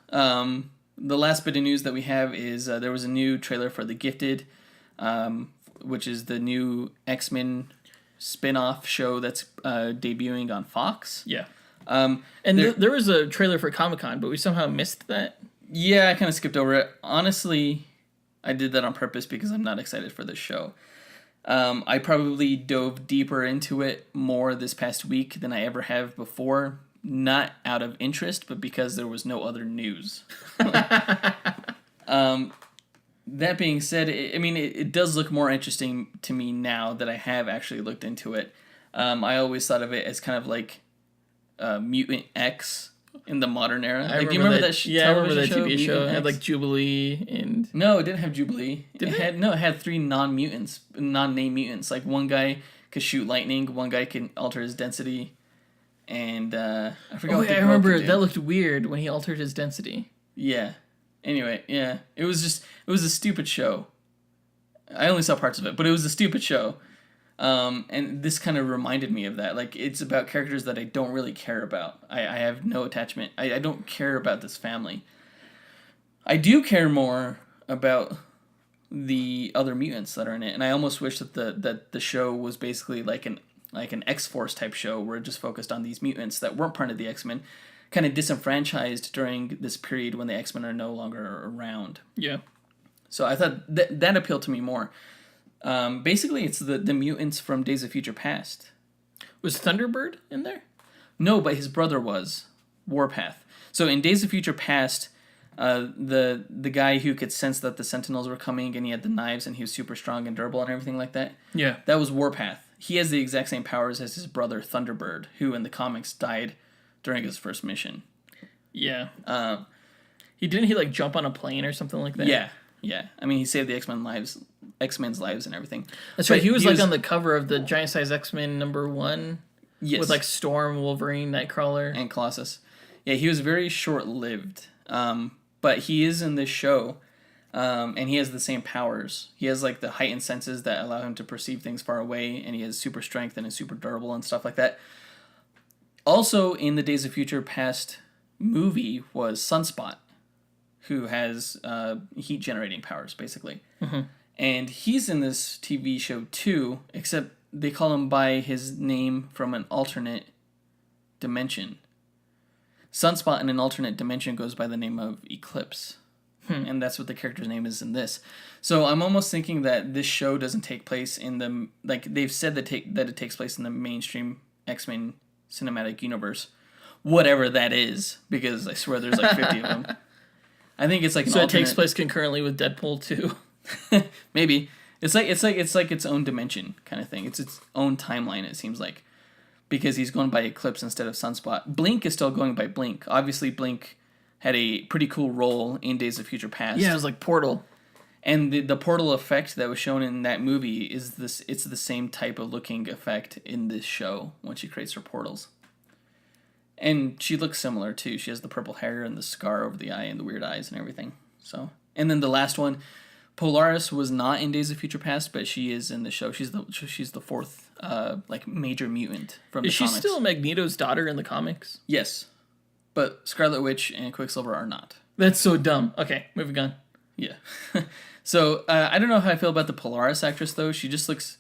The last bit of news that we have is there was a new trailer for The Gifted, which is the new X-Men spin-off show that's debuting on Fox. Yeah. And there was a trailer for Comic-Con, but we somehow missed that. Yeah, I kind of skipped over it. Honestly, I did that on purpose because I'm not excited for this show. I probably dove deeper into it more this past week than I ever have before. Not out of interest, but because there was no other news. That being said, it does look more interesting to me now that I have actually looked into it. I always thought of it as kind of like Mutant X in the modern era. Do you remember that TV show? It had like Jubilee and... No, it didn't have Jubilee. It had 3 non-mutants, non-name mutants. Like one guy could shoot lightning, one guy can alter his density, and I forgot what the girl I remember could do. That looked weird when he altered his density. Yeah. Anyway, yeah. It was a stupid show. I only saw parts of it, but it was a stupid show. And this kind of reminded me of that. Like, it's about characters that I don't really care about. I have no attachment. I don't care about this family. I do care more about the other mutants that are in it, and I almost wish that the show was basically like an X-Force type show where it just focused on these mutants that weren't part of the X-Men, kind of disenfranchised during this period when the X-Men are no longer around. Yeah. So I thought that appealed to me more. Basically, it's the mutants from Days of Future Past. Was Thunderbird in there? No, but his brother was. Warpath. So in Days of Future Past, the guy who could sense that the Sentinels were coming and he had the knives and he was super strong and durable and everything like that. Yeah. That was Warpath. He has the exact same powers as his brother Thunderbird, who in the comics died during his first mission. Yeah. Didn't he like jump on a plane or something like that? Yeah. I mean, he saved the X-Men's lives and everything. That's right. He was on the cover of the Giant Size X-Men #1. Yes. With like Storm, Wolverine, Nightcrawler, and Colossus. Yeah, he was very short-lived. But he is in this show, and he has the same powers. He has like the heightened senses that allow him to perceive things far away, and he has super strength and is super durable and stuff like that. Also, in the Days of Future Past movie was Sunspot, who has heat-generating powers, basically. Mm-hmm. And he's in this TV show, too, except they call him by his name from an alternate dimension. Sunspot in an alternate dimension goes by the name of Eclipse. And that's what the character's name is in this. So I'm almost thinking that this show doesn't take place in the... Like, they've said that it takes place in the mainstream X-Men cinematic universe, whatever that is, because I swear there's like 50 of them. I think it's like so it takes place concurrently with Deadpool too. Maybe it's like its own dimension kind of thing. It's its own timeline. It seems like, because he's going by Eclipse instead of Sunspot. Blink is still going by Blink. Obviously, Blink had a pretty cool role in Days of Future Past. Yeah, it was like Portal. And the portal effect that was shown in that movie is this. It's the same type of looking effect in this show when she creates her portals. And she looks similar too. She has the purple hair and the scar over the eye and the weird eyes and everything. So, and then the last one, Polaris was not in Days of Future Past, but she is in the show. She's the fourth like major mutant from the comics. Is she still Magneto's daughter in the comics? Yes, but Scarlet Witch and Quicksilver are not. That's so dumb. Okay, moving on. Yeah. So I don't know how I feel about the Polaris actress though. She looks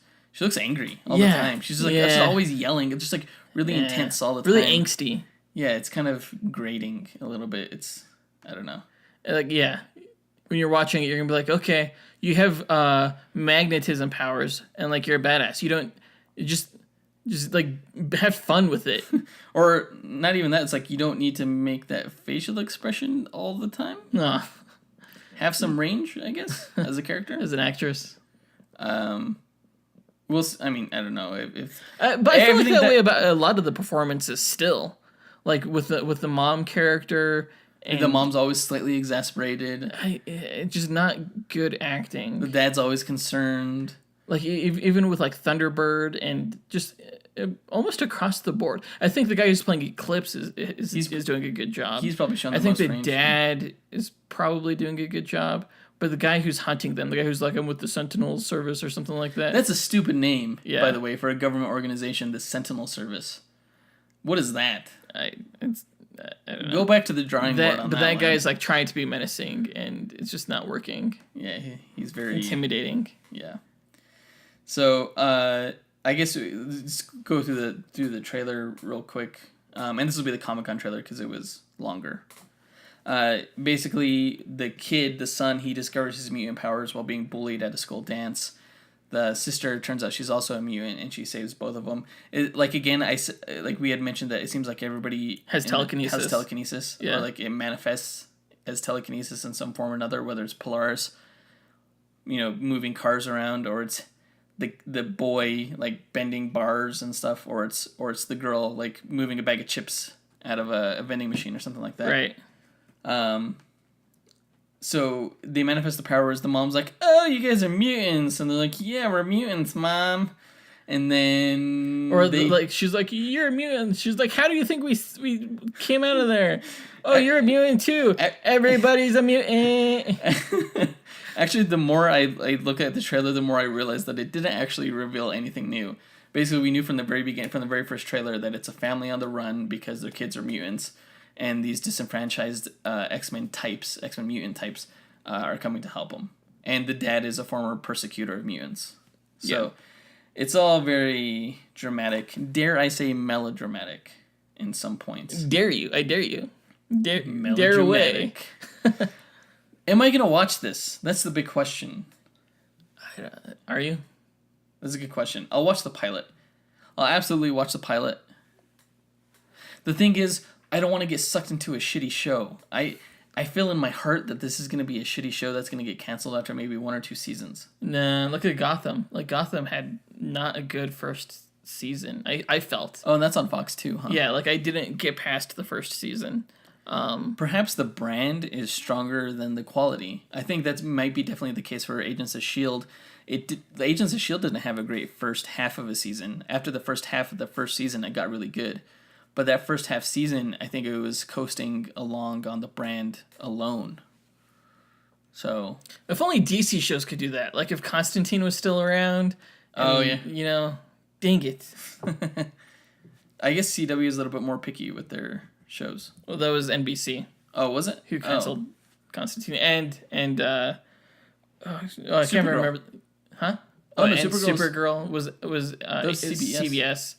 angry all the time. She's like she's always yelling. It's just like really intense all the time. Really angsty. Yeah, it's kind of grating a little bit. It's I don't know. Like when you're watching it, you're gonna be like, okay, you have magnetism powers and like you're a badass. You don't just like have fun with it. Or not even that. It's like you don't need to make that facial expression all the time. No. Have some range, I guess, as a character, as an actress. Well, I mean, I don't know if but I feel like that way about a lot of the performances still, like with the mom character. And the mom's always slightly exasperated. It's just not good acting. The dad's always concerned. Like even with like Thunderbird and just almost across the board. I think the guy who's playing Eclipse is doing a good job. He's probably shown the I think most the range. dad is probably doing a good job. But the guy who's hunting them, the guy who's like, I'm with the Sentinel Service or something like that. That's a stupid name, by the way, for a government organization, the Sentinel Service. What is that? I don't know. Go back to the drawing board on that. But that guy is like trying to be menacing, and it's just not working. Yeah, he's very intimidating. Yeah. So I guess let's go through the trailer real quick, and this will be the Comic-Con trailer because it was longer. Basically, the son, he discovers his mutant powers while being bullied at a school dance. The sister, turns out she's also a mutant, and she saves both of them. Like we had mentioned that it seems like everybody has telekinesis. Yeah. Or like it manifests as telekinesis in some form or another, whether it's Polaris, moving cars around, or it's the boy like bending bars and stuff, or it's the girl like moving a bag of chips out of a vending machine or something like that. Right. So they manifest the powers. The mom's like, "Oh, you guys are mutants," and they're like, "Yeah, we're mutants, Mom." And then she's like, "You're a mutant." She's like, "How do you think we came out of there?" "Oh, you're a mutant too. Everybody's a mutant." Actually, the more I look at the trailer, the more I realize that it didn't actually reveal anything new. Basically, we knew from the very beginning, from the very first trailer, that it's a family on the run because their kids are mutants. And these disenfranchised X-Men mutant types, are coming to help them. And the dad is a former persecutor of mutants. So it's all very dramatic. Dare I say melodramatic in some points. Dare you. I dare you. Dare away. Am I going to watch this? That's the big question. Are you? That's a good question. I'll watch the pilot. I'll absolutely watch the pilot. The thing is, I don't want to get sucked into a shitty show. I feel in my heart that this is going to be a shitty show that's going to get canceled after maybe 1 or 2 seasons. Nah, look at Gotham. Like, Gotham had not a good first season, I felt. Oh, and that's on Fox too, huh? Yeah, like I didn't get past the first season. Perhaps the brand is stronger than the quality. I think that might be definitely the case for Agents of S.H.I.E.L.D. The Agents of S.H.I.E.L.D. didn't have a great first half of a season. After the first half of the first season, it got really good. But that first half season, I think it was coasting along on the brand alone. So if only DC shows could do that. Like if Constantine was still around. Dang it. I guess CW is a little bit more picky with their shows. Well, that was NBC. Oh, was it? Who canceled Constantine and I can't remember. Huh? Oh, no, Supergirl was CBS.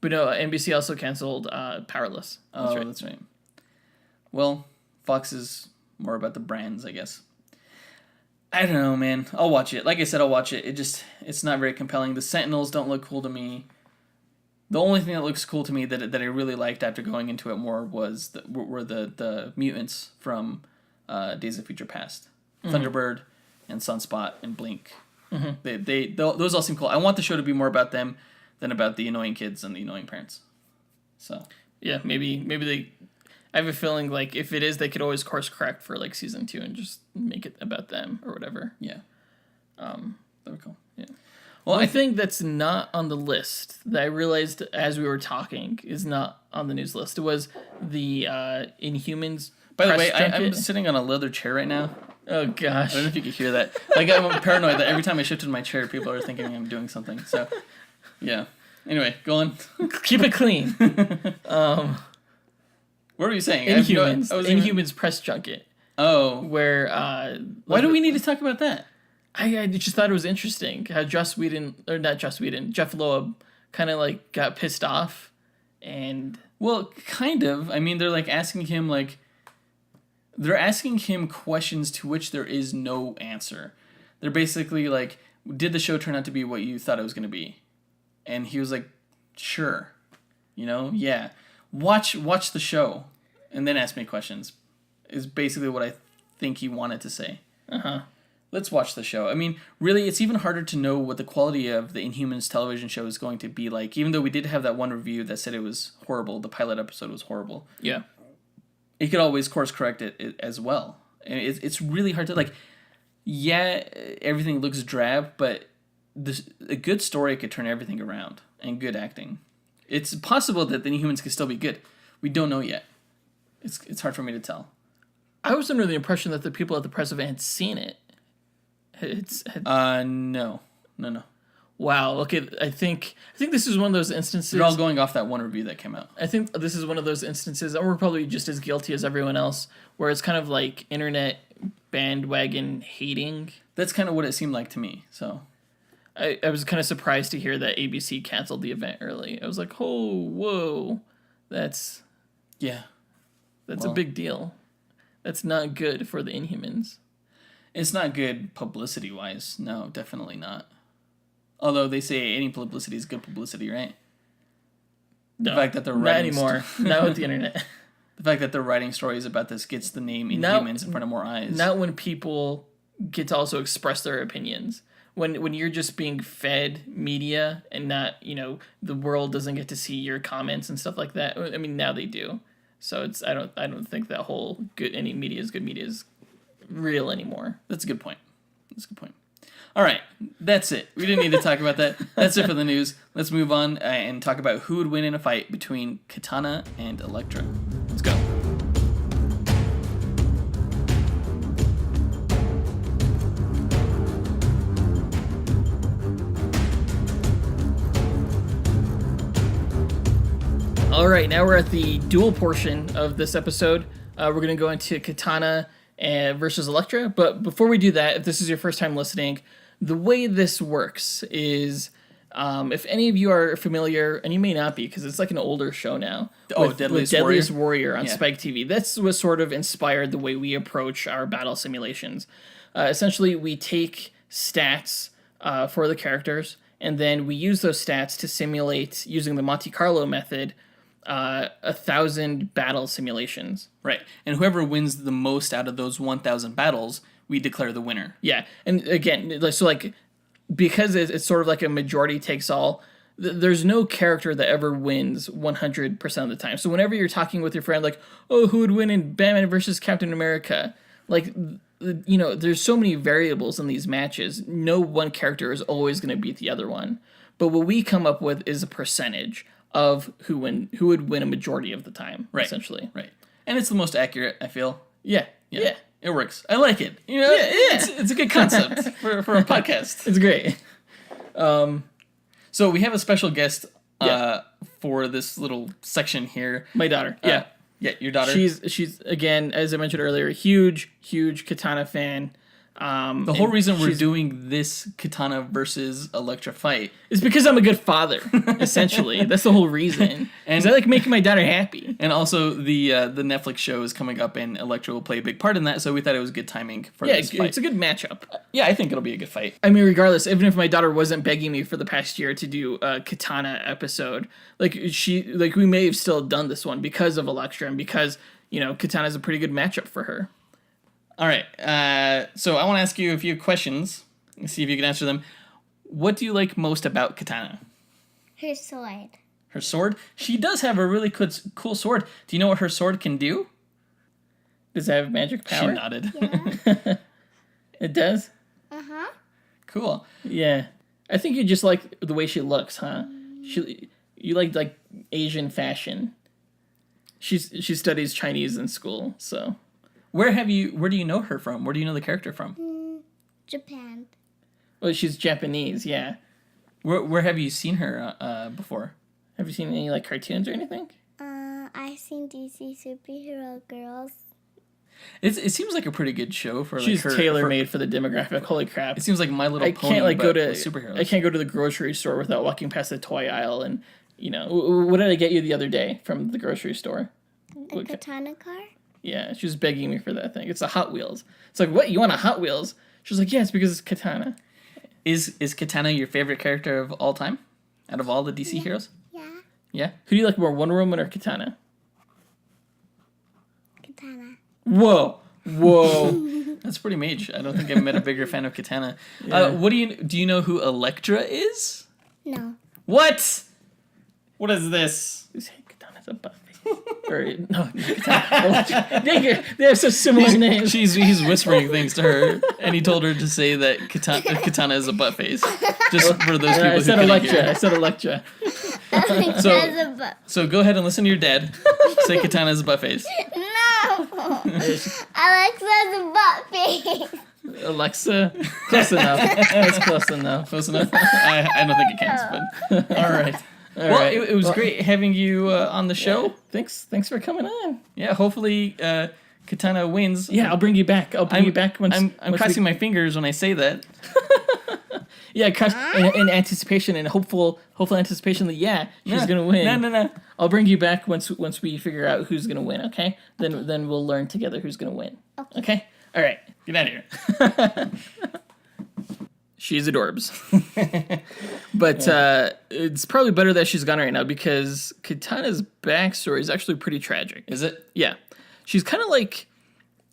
But no, NBC also canceled Powerless. That's right. Well, Fox is more about the brands, I guess. I don't know, man. I'll watch it. Like I said, I'll watch it. It's not very compelling. The Sentinels don't look cool to me. The only thing that looks cool to me that I really liked after going into it more were the mutants from Days of Future Past. Thunderbird and Sunspot and Blink. Those all seem cool. I want the show to be more about them than about the annoying kids and the annoying parents. So yeah, maybe they. I have a feeling like if it is, they could always course correct for like season 2 and just make it about them or whatever. Yeah, that'd be cool. Yeah. Well, I think that's not on the list that I realized as we were talking is not on the news list. It was the Inhumans. By the way, I'm sitting on a leather chair right now. Oh gosh! I don't know if you could hear that. Like I'm paranoid that every time I shifted my chair, people are thinking I'm doing something. So, yeah. Anyway, go on. Keep it clean. What were you saying? Inhumans press junket. Oh, where? Why do we need to talk about that? I just thought it was interesting how Jeff Loeb kind of like got pissed off, and well, kind of. I mean, they're like asking him questions to which there is no answer. They're basically like, "Did the show turn out to be what you thought it was going to be?" And he was like, "Sure, yeah. Watch the show, and then ask me questions." Is basically what I think he wanted to say. Let's watch the show. I mean, really, it's even harder to know what the quality of the Inhumans television show is going to be like, even though we did have that one review that said it was horrible. The pilot episode was horrible. Yeah. It could always course correct it as well. And it's really hard to, like, yeah, everything looks drab, but a good story could turn everything around, and good acting. It's possible that the Inhumans could still be good. We don't know yet. It's hard for me to tell. I was under the impression that the people at the press event had seen it. No. Wow. Okay. I think this is one of those instances. They're all going off that one review that came out. I think this is one of those instances, and we're probably just as guilty as everyone else, where it's kind of like internet bandwagon hating. That's kind of what it seemed like to me. So, I was kind of surprised to hear that ABC canceled the event early. I was like, oh, whoa, that's a big deal. That's not good for the Inhumans. It's not good publicity-wise. No, definitely not. Although they say any publicity is good publicity, right? No, the fact that they're not anymore. Not with the internet. The fact that they're writing stories about this gets the name Inhumans in front of more eyes. Not when people get to also express their opinions. When you're just being fed media and not, the world doesn't get to see your comments and stuff like that. I mean, now they do. So I don't think that whole good media is real anymore. That's a good point. All right, that's it. We didn't need to talk about that. That's it for the news. Let's move on and talk about who would win in a fight between Katana and Elektra. Let's go. All right, now we're at the duel portion of this episode. We're going to go into Katana versus Elektra. But before we do that, if this is your first time listening, the way this works is, if any of you are familiar, and you may not be because it's like an older show now. With Deadliest Warrior on Spike TV. That's what sort of inspired the way we approach our battle simulations. Essentially, we take stats for the characters, and then we use those stats to simulate, using the Monte Carlo method, 1,000 battle simulations. Right. And whoever wins the most out of those 1,000 battles, we declare the winner. Yeah. And again, so because it's sort of like a majority takes all, there's no character that ever wins 100% of the time. So whenever you're talking with your friend, like, oh, who would win in Batman versus Captain America? Like, there's so many variables in these matches. No one character is always going to beat the other one. But what we come up with is a percentage of who would win a majority of the time, essentially. Right. And it's the most accurate, I feel. Yeah. It works. I like it. It's a good concept for a podcast. It's great. So we have a special guest for this little section here. My daughter. Yeah, your daughter. She's again, as I mentioned earlier, a huge Katana fan. The whole reason we're doing this Katana versus Elektra fight is because I'm a good father, essentially. That's the whole reason. And I like making my daughter happy. And also, the Netflix show is coming up, and Elektra will play a big part in that, so we thought it was good timing for this fight. Yeah, it's a good matchup. Yeah, I think it'll be a good fight. I mean, regardless, even if my daughter wasn't begging me for the past year to do a Katana episode, we may have still done this one because of Elektra and because, Katana's a pretty good matchup for her. All right, so I want to ask you a few questions and see if you can answer them. What do you like most about Katana? Her sword. Her sword? She does have a really cool sword. Do you know what her sword can do? Does it have magic power? She nodded. Yeah. It does? Uh-huh. Cool. Yeah. I think you just like the way she looks, huh? You like Asian fashion. She studies Chinese in school, so... Where do you know her from? Where do you know the character from? Japan. Well, she's Japanese, yeah. Where have you seen her before? Have you seen any cartoons or anything? I've seen DC Superhero Girls. It seems like a pretty good show for she's tailor-made for the demographic. Holy crap! It seems like My Little Pony. Can't go to superheroes. I can't go to the grocery store without walking past the toy aisle and what did I get you the other day from the grocery store? A Katana car. Yeah, she was begging me for that thing. It's a Hot Wheels. It's like, what? You want a Hot Wheels? She was like, yeah, it's because it's Katana. Is Katana your favorite character of all time? Out of all the DC heroes? Yeah. Yeah? Who do you like more, Wonder Woman or Katana? Katana. Whoa. That's pretty mage. I don't think I've met a bigger fan of Katana. Yeah. Do you know who Elektra is? No. What? What is this? Katana's a buffy. Or, no, Katana. They have such similar names. He's whispering things to her, and he told her to say that Katana is a butt face. Just for those people who couldn't hear. I said Elektra. So go ahead and listen to your dad. Say Katana is a butt face. No. Alexa's a butt face. Alexa? Close enough. That's close enough. Close enough? I don't think it counts, but all right. It was great having you on the show. Yeah, thanks for coming on. Yeah, hopefully Katana wins. Yeah, I'll bring you back. I'm crossing my fingers when I say that. Yeah, in anticipation and hopeful anticipation that she's gonna win. No. I'll bring you back once we figure out who's gonna win. Okay? Then we'll learn together who's gonna win. Okay? All right. Get out of here. She's adorbs. But it's probably better that she's gone right now because Katana's backstory is actually pretty tragic. Is it? Yeah. She's kind of like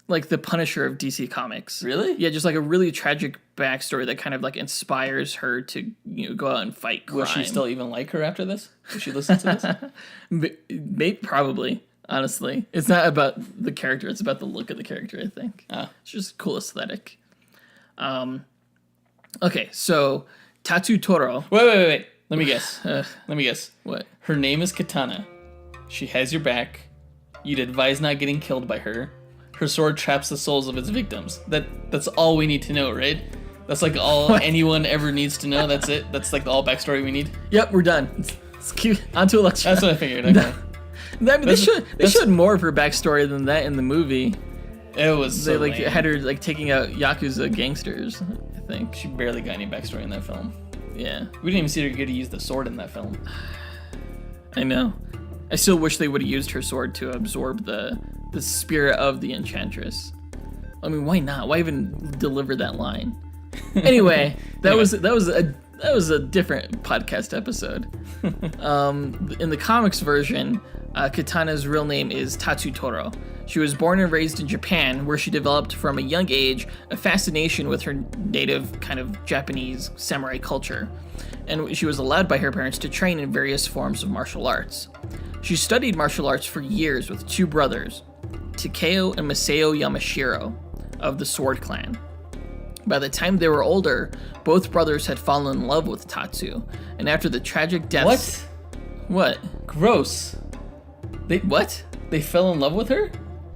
the Punisher of DC Comics. Really? Yeah, just a really tragic backstory that kind of inspires her to go out and fight crime. Will she still even like her after this? Will she listen to this? Maybe, probably. Honestly, it's not about the character; it's about the look of the character. I think it's just cool aesthetic. Okay, so Tatsu Toro. Wait. Let me guess. What? Her name is Katana. She has your back. You'd advise not getting killed by her. Her sword traps the souls of its victims. That's all we need to know, right? That's all anyone ever needs to know. That's it. That's all backstory we need. Yep, we're done. Let's keep on to Elektra. That's what I figured. Okay. They showed more of her backstory than that in the movie. It was so they lame. had her taking out Yakuza gangsters. I think she barely got any backstory in that film. Yeah, we didn't even see her get to use the sword in that film. I know. I still wish they would have used her sword to absorb the spirit of the Enchantress. I mean, why not? Why even deliver that line? Anyway, that was a different podcast episode. In the comics version, Katana's real name is Tatsu Toro. She was born and raised in Japan, where she developed from a young age a fascination with her native kind of Japanese samurai culture, and she was allowed by her parents to train in various forms of martial arts. She studied martial arts for years with two brothers, Takeo and Masao Yamashiro, of the Sword Clan. By the time they were older, both brothers had fallen in love with Tatsu, and after the tragic deaths... What? Gross. What? They fell in love with her?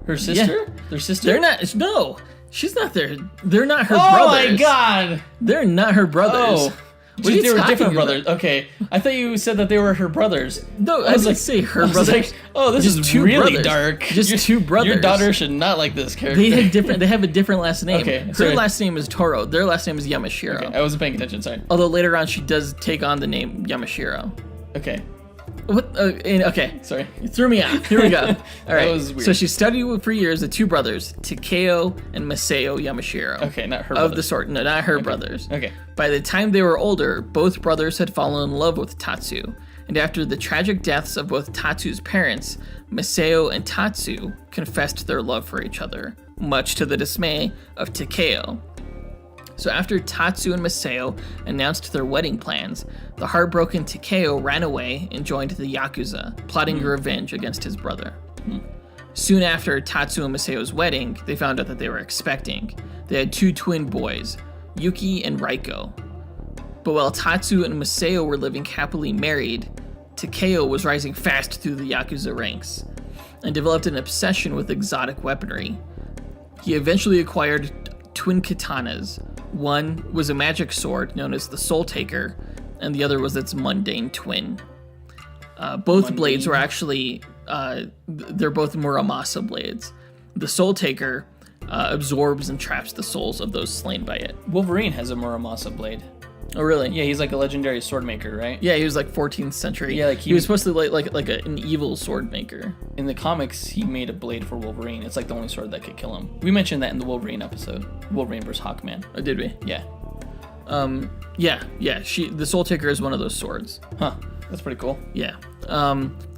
Her sister? Yeah. Their sister? They're not... No! She's not their... They're not her brothers. Oh my god! They're not her brothers. Oh. What are you They were talking different about? brothers. Okay, I thought you said that they were her brothers. No, I didn't say her brothers. Like, oh, this Just is two really brothers. dark. Just two brothers. Your daughter should not like this character. They have a different last name. Okay, Her sorry. last name is Toro. Their last name is Yamashiro. Okay, I wasn't paying attention. Sorry. Although later on she does take on the name Yamashiro. Okay, What? Okay. sorry. You threw me off. Here we go. All right. was weird. So she studied for years the two brothers, Takeo and Masao Yamashiro. Okay, not her Of brothers. the sort. No, not her brothers. Okay. By the time they were older, both brothers had fallen in love with Tatsu. And after the tragic deaths of both Tatsu's parents, Masao and Tatsu confessed their love for each other, much to the dismay of Takeo. So after Tatsu and Masao announced their wedding plans, the heartbroken Takeo ran away and joined the Yakuza, plotting revenge against his brother. Soon after Tatsu and Masao's wedding, they found out that they were expecting. They had two twin boys, Yuki and Raiko. But while Tatsu and Masao were living happily married, Takeo was rising fast through the Yakuza ranks and developed an obsession with exotic weaponry. He eventually acquired twin katanas. One was a magic sword known as the Soul Taker, and the other was its mundane twin. Both blades were actually, they're both Muramasa blades. The Soul Taker absorbs and traps the souls of those slain by it. Wolverine has a Muramasa blade. Oh, really? Yeah, he's like a legendary sword maker, right? Yeah, he was like 14th century. Yeah, like he was supposed to be like an evil sword maker. In the comics, he made a blade for Wolverine. It's like the only sword that could kill him. We mentioned that in the Wolverine episode. Wolverine vs. Hawkman. Oh, did we? Yeah. Yeah. The Soul Taker is one of those swords. Huh. That's pretty cool. Yeah.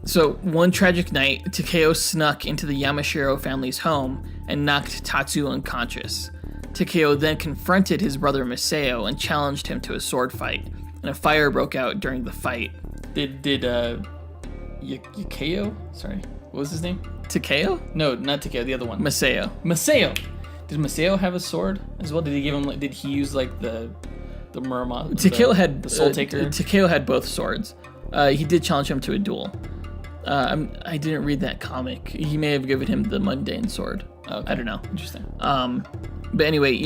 So one tragic night, Takeo snuck into the Yamashiro family's home and knocked Tatsu unconscious. Takeo then confronted his brother Masao and challenged him to a sword fight, and a fire broke out during the fight. Did Yukeo? Sorry. What was his name? Takeo? No, not Takeo, the other one. Masao. Masao. Did Masao have a sword as well? Did he give him did he use like the Muramasa? Takeo had the Soul Taker. Takeo had both swords. He did challenge him to a duel. I didn't read that comic. He may have given him the mundane sword. Okay. I don't know. Interesting. But anyway,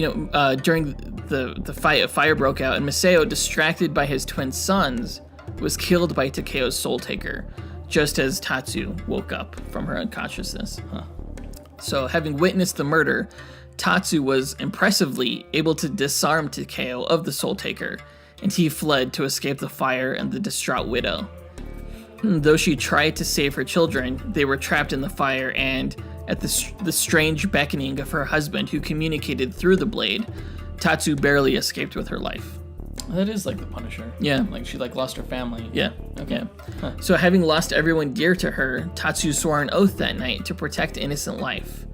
during the fight, a fire broke out, and Masao, distracted by his twin sons, was killed by Takeo's Soul Taker, just as Tatsu woke up from her unconsciousness. So, having witnessed the murder, Tatsu was impressively able to disarm Takeo of the Soul Taker, and he fled to escape the fire and the distraught widow. Though she tried to save her children, they were trapped in the fire, and at the strange beckoning of her husband, who communicated through the blade, Tatsu barely escaped with her life. That is like the Punisher. Yeah. Like she lost her family. Yeah. Okay. Yeah. Huh. So having lost everyone dear to her, Tatsu swore an oath that night to protect innocent life.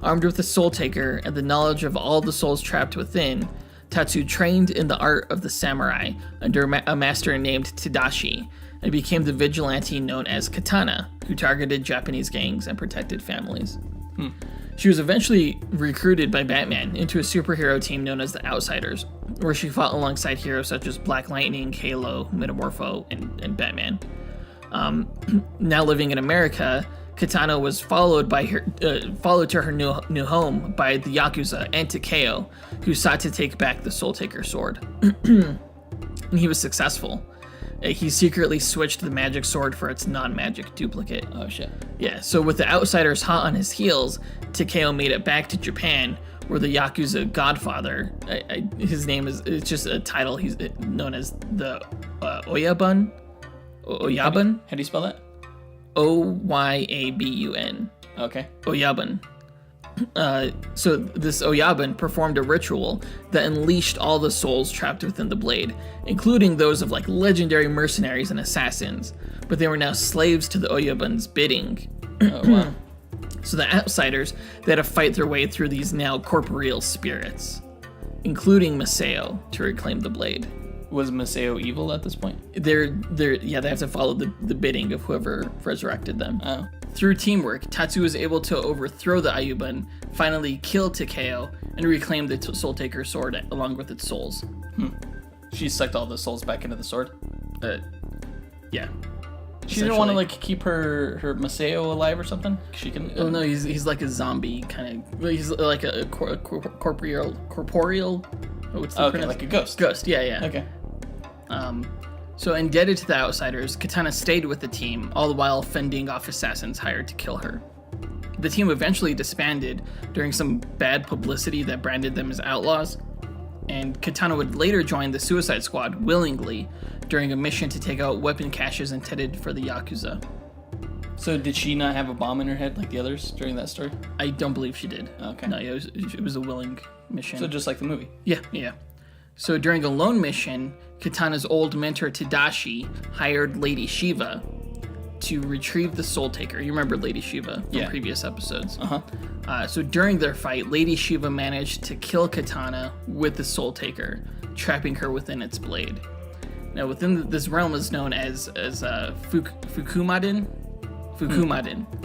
Armed with the Soul Taker and the knowledge of all the souls trapped within, Tatsu trained in the art of the samurai under a master named Tadashi, and became the vigilante known as Katana, who targeted Japanese gangs and protected families. She was eventually recruited by Batman into a superhero team known as the Outsiders, where she fought alongside heroes such as Black Lightning, Halo, Metamorpho, and Batman. Now living in America, Katana was followed to her new home by the Yakuza and Takeo, who sought to take back the Soul Taker sword. And he was successful. He secretly switched the magic sword for its non-magic duplicate. Oh shit. Yeah, so with the Outsiders hot on his heels, Takeo made it back to Japan, where the Yakuza Godfather, his name it's just a title, he's known as the Oyabun? Oyabun? How do you spell that? Oyabun. Okay. Oyabun. So this Oyabun performed a ritual that unleashed all the souls trapped within the blade, including those of like legendary mercenaries and assassins, but they were now slaves to the Oyabun's bidding. Oh wow. So the Outsiders, they had to fight their way through these now corporeal spirits, including Masao, to reclaim the blade. Was Masao evil at this point? They have to follow the bidding of whoever resurrected them. Oh. Through teamwork, Tatsu was able to overthrow the Ayuban, finally kill Takeo, and reclaim the Soul Taker sword along with its souls. She sucked all the souls back into the sword. Yeah. She didn't want to like keep her Masao alive or something. She can. Oh no, he's like a zombie kind of. He's like a corporeal. What's the Okay, like a ghost. Ghost. Yeah. Okay. So indebted to the Outsiders, Katana stayed with the team, all the while fending off assassins hired to kill her. The team eventually disbanded during some bad publicity that branded them as outlaws, and Katana would later join the Suicide Squad willingly during a mission to take out weapon caches intended for the Yakuza. So did she not have a bomb in her head like the others during that story? I don't believe she did. Okay. No, it was a willing mission. So just like the movie. Yeah. So during a lone mission, Katana's old mentor Tadashi hired Lady Shiva to retrieve the Soul Taker. You remember Lady Shiva from previous episodes. So during their fight, Lady Shiva managed to kill Katana with the Soul Taker, trapping her within its blade. Now, within this realm is known as Fukumadin.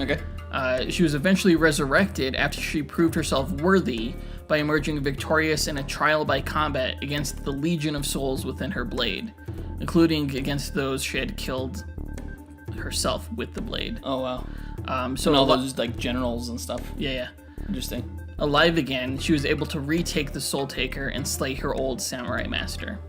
Okay. She was eventually resurrected after she proved herself worthy by emerging victorious in a trial by combat against the Legion of Souls within her blade, including against those she had killed herself with the blade. Oh, wow. So and all those like generals and stuff. Yeah. Interesting. Alive again, she was able to retake the Soul Taker and slay her old samurai master.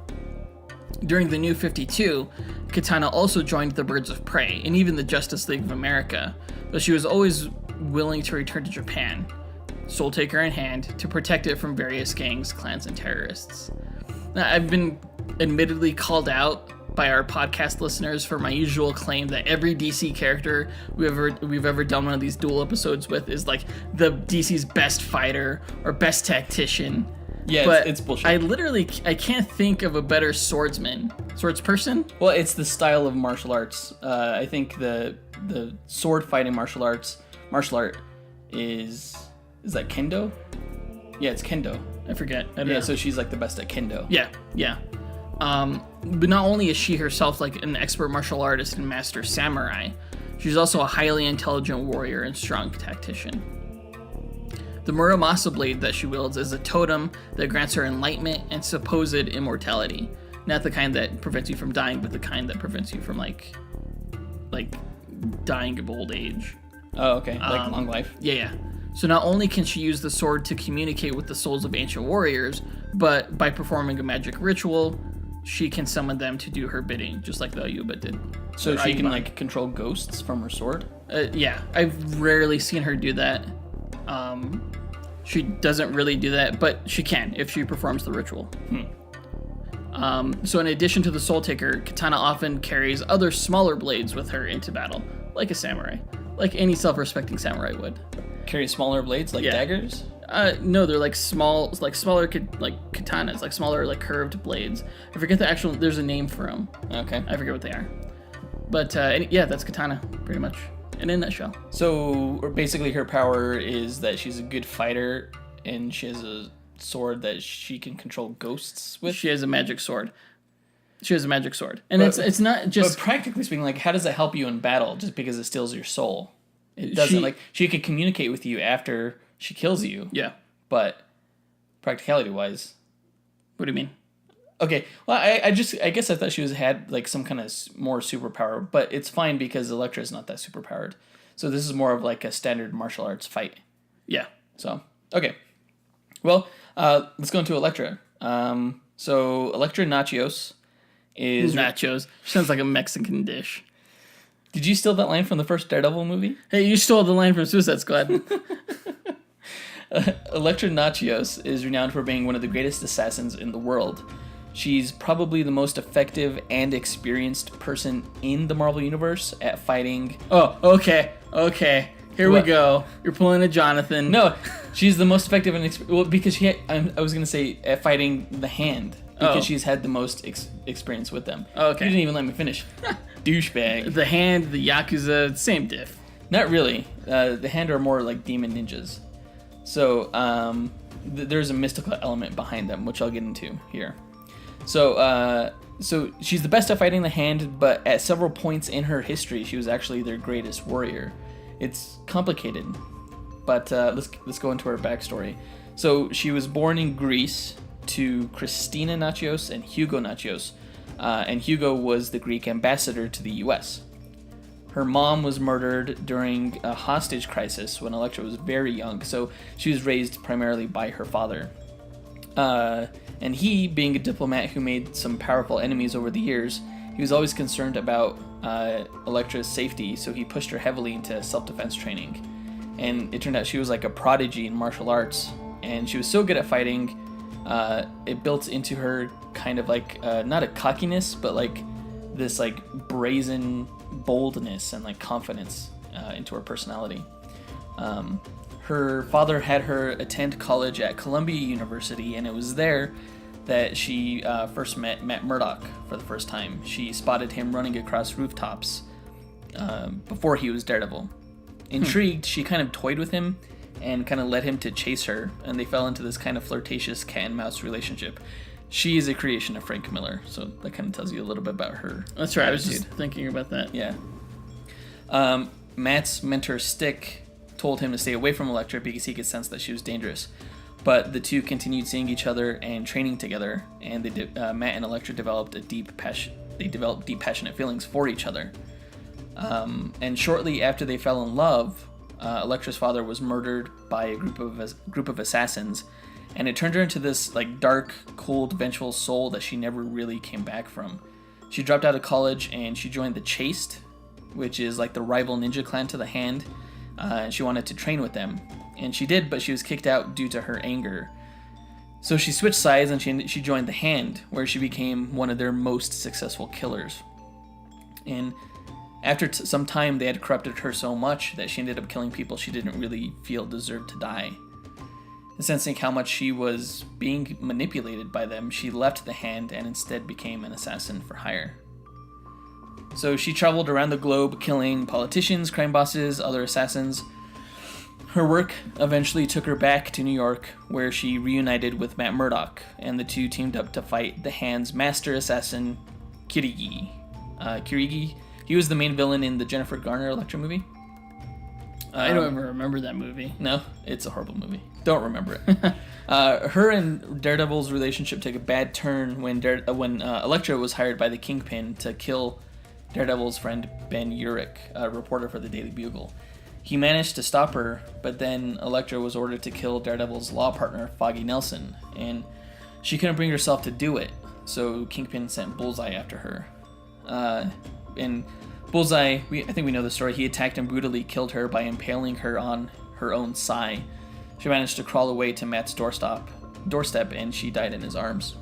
During the New 52, Katana also joined the Birds of Prey and even the Justice League of America, but she was always willing to return to Japan, Soul Taker in hand, to protect it from various gangs, clans, and terrorists. Now, I've been admittedly called out by our podcast listeners for my usual claim that every DC character we've ever done one of these duel episodes with is like the DC's best fighter or best tactician. Yeah, but it's bullshit. I can't think of a better swordsperson. Well, it's the style of martial arts. I think the sword fighting martial art is that kendo? Yeah, it's kendo. I forget. I don't know. So she's like the best at kendo. Yeah. But not only is she herself like an expert martial artist and master samurai, she's also a highly intelligent warrior and strong tactician. The Muramasa blade that she wields is a totem that grants her enlightenment and supposed immortality. Not the kind that prevents you from dying, but the kind that prevents you from like dying of old age. Oh, okay. Like long life. Yeah. So not only can she use the sword to communicate with the souls of ancient warriors, but by performing a magic ritual, she can summon them to do her bidding, just like the Ayuba did. So she can like control ghosts from her sword? Yeah, I've rarely seen her do that. She doesn't really do that, but she can if she performs the ritual. So in addition to the Soul Taker, Katana often carries other smaller blades with her into battle, like a samurai, like any self-respecting samurai would. Carry smaller blades like daggers? No, they're like smaller katanas, like smaller, like curved blades. I forget the actual. There's a name for them. Okay. I forget what they are. But that's Katana, pretty much, in a nutshell. So basically, her power is that she's a good fighter, and she has a sword that she can control ghosts with. She has a magic sword. And it's not just. But practically speaking, like, how does that help you in battle? Just because it steals your soul, it doesn't. She could communicate with you after she kills you. Yeah. But practicality wise, What do you mean? Okay, well, I guess I thought she had like some kind of more superpower, but it's fine because Elektra is not that superpowered. So this is more of like a standard martial arts fight. Yeah. So, okay. Well, let's go into Elektra. So Elektra Nachos is... Nachos. Sounds like a Mexican dish. Did you steal that line from the first Daredevil movie? Hey, you stole the line from Suicide Squad. Elektra Nachos is renowned for being one of the greatest assassins in the world. She's probably the most effective and experienced person in the Marvel Universe at fighting... Oh, okay. Here we go. You're pulling a Jonathan. No, she's the most effective and because I was gonna say at fighting the Hand because she's had the most experience with them. Okay. You didn't even let me finish. Douchebag. The Hand, the Yakuza, same diff. Not really. The Hand are more like demon ninjas. So there's a mystical element behind them, which I'll get into here. So she's the best at fighting the Hand, but at several points in her history, she was actually their greatest warrior. It's complicated, but let's go into her backstory. So she was born in Greece to Christina Nachios and Hugo Nachios, and Hugo was the Greek ambassador to the U.S. Her mom was murdered during a hostage crisis when Elektra was very young, so she was raised primarily by her father. And he, being a diplomat who made some powerful enemies over the years, he was always concerned about Elektra's safety, so he pushed her heavily into self-defense training. And it turned out she was like a prodigy in martial arts, and she was so good at fighting, it built into her kind of like, not a cockiness, but like this like brazen boldness and like confidence into her personality. Her father had her attend college at Columbia University, and it was there that she first met Matt Murdock for the first time. She spotted him running across rooftops before he was Daredevil. Intrigued, she kind of toyed with him and kind of led him to chase her, and they fell into this kind of flirtatious cat and mouse relationship. She is a creation of Frank Miller, so that kind of tells you a little bit about her. That's right, attitude. I was just thinking about that. Yeah. Matt's mentor, Stick, told him to stay away from Elektra because he could sense that she was dangerous. But the two continued seeing each other and training together, and Matt and Elektra developed deep, passionate feelings for each other. And shortly after they fell in love, Elektra's father was murdered by a group of assassins, and it turned her into this like dark, cold, vengeful soul that she never really came back from. She dropped out of college and she joined the Chaste, which is like the rival ninja clan to the Hand, and she wanted to train with them. And she did, but she was kicked out due to her anger. So she switched sides and she joined the Hand, where she became one of their most successful killers. And after some time, they had corrupted her so much that she ended up killing people she didn't really feel deserved to die. And sensing how much she was being manipulated by them, she left the Hand and instead became an assassin for hire. So she traveled around the globe killing politicians, crime bosses, other assassins. Her work eventually took her back to New York, where she reunited with Matt Murdock, and the two teamed up to fight the Hand's master assassin, Kirigi. He was the main villain in the Jennifer Garner Elektra movie. I don't even remember that movie. No, it's a horrible movie. Don't remember it. Her and Daredevil's relationship took a bad turn when Elektra was hired by the Kingpin to kill Daredevil's friend Ben Urich, a reporter for the Daily Bugle. He managed to stop her, but then Elektra was ordered to kill Daredevil's law partner, Foggy Nelson, and she couldn't bring herself to do it, so Kingpin sent Bullseye after her. And Bullseye, I think we know the story, he attacked and brutally killed her by impaling her on her own sai. She managed to crawl away to Matt's doorstep, and she died in his arms.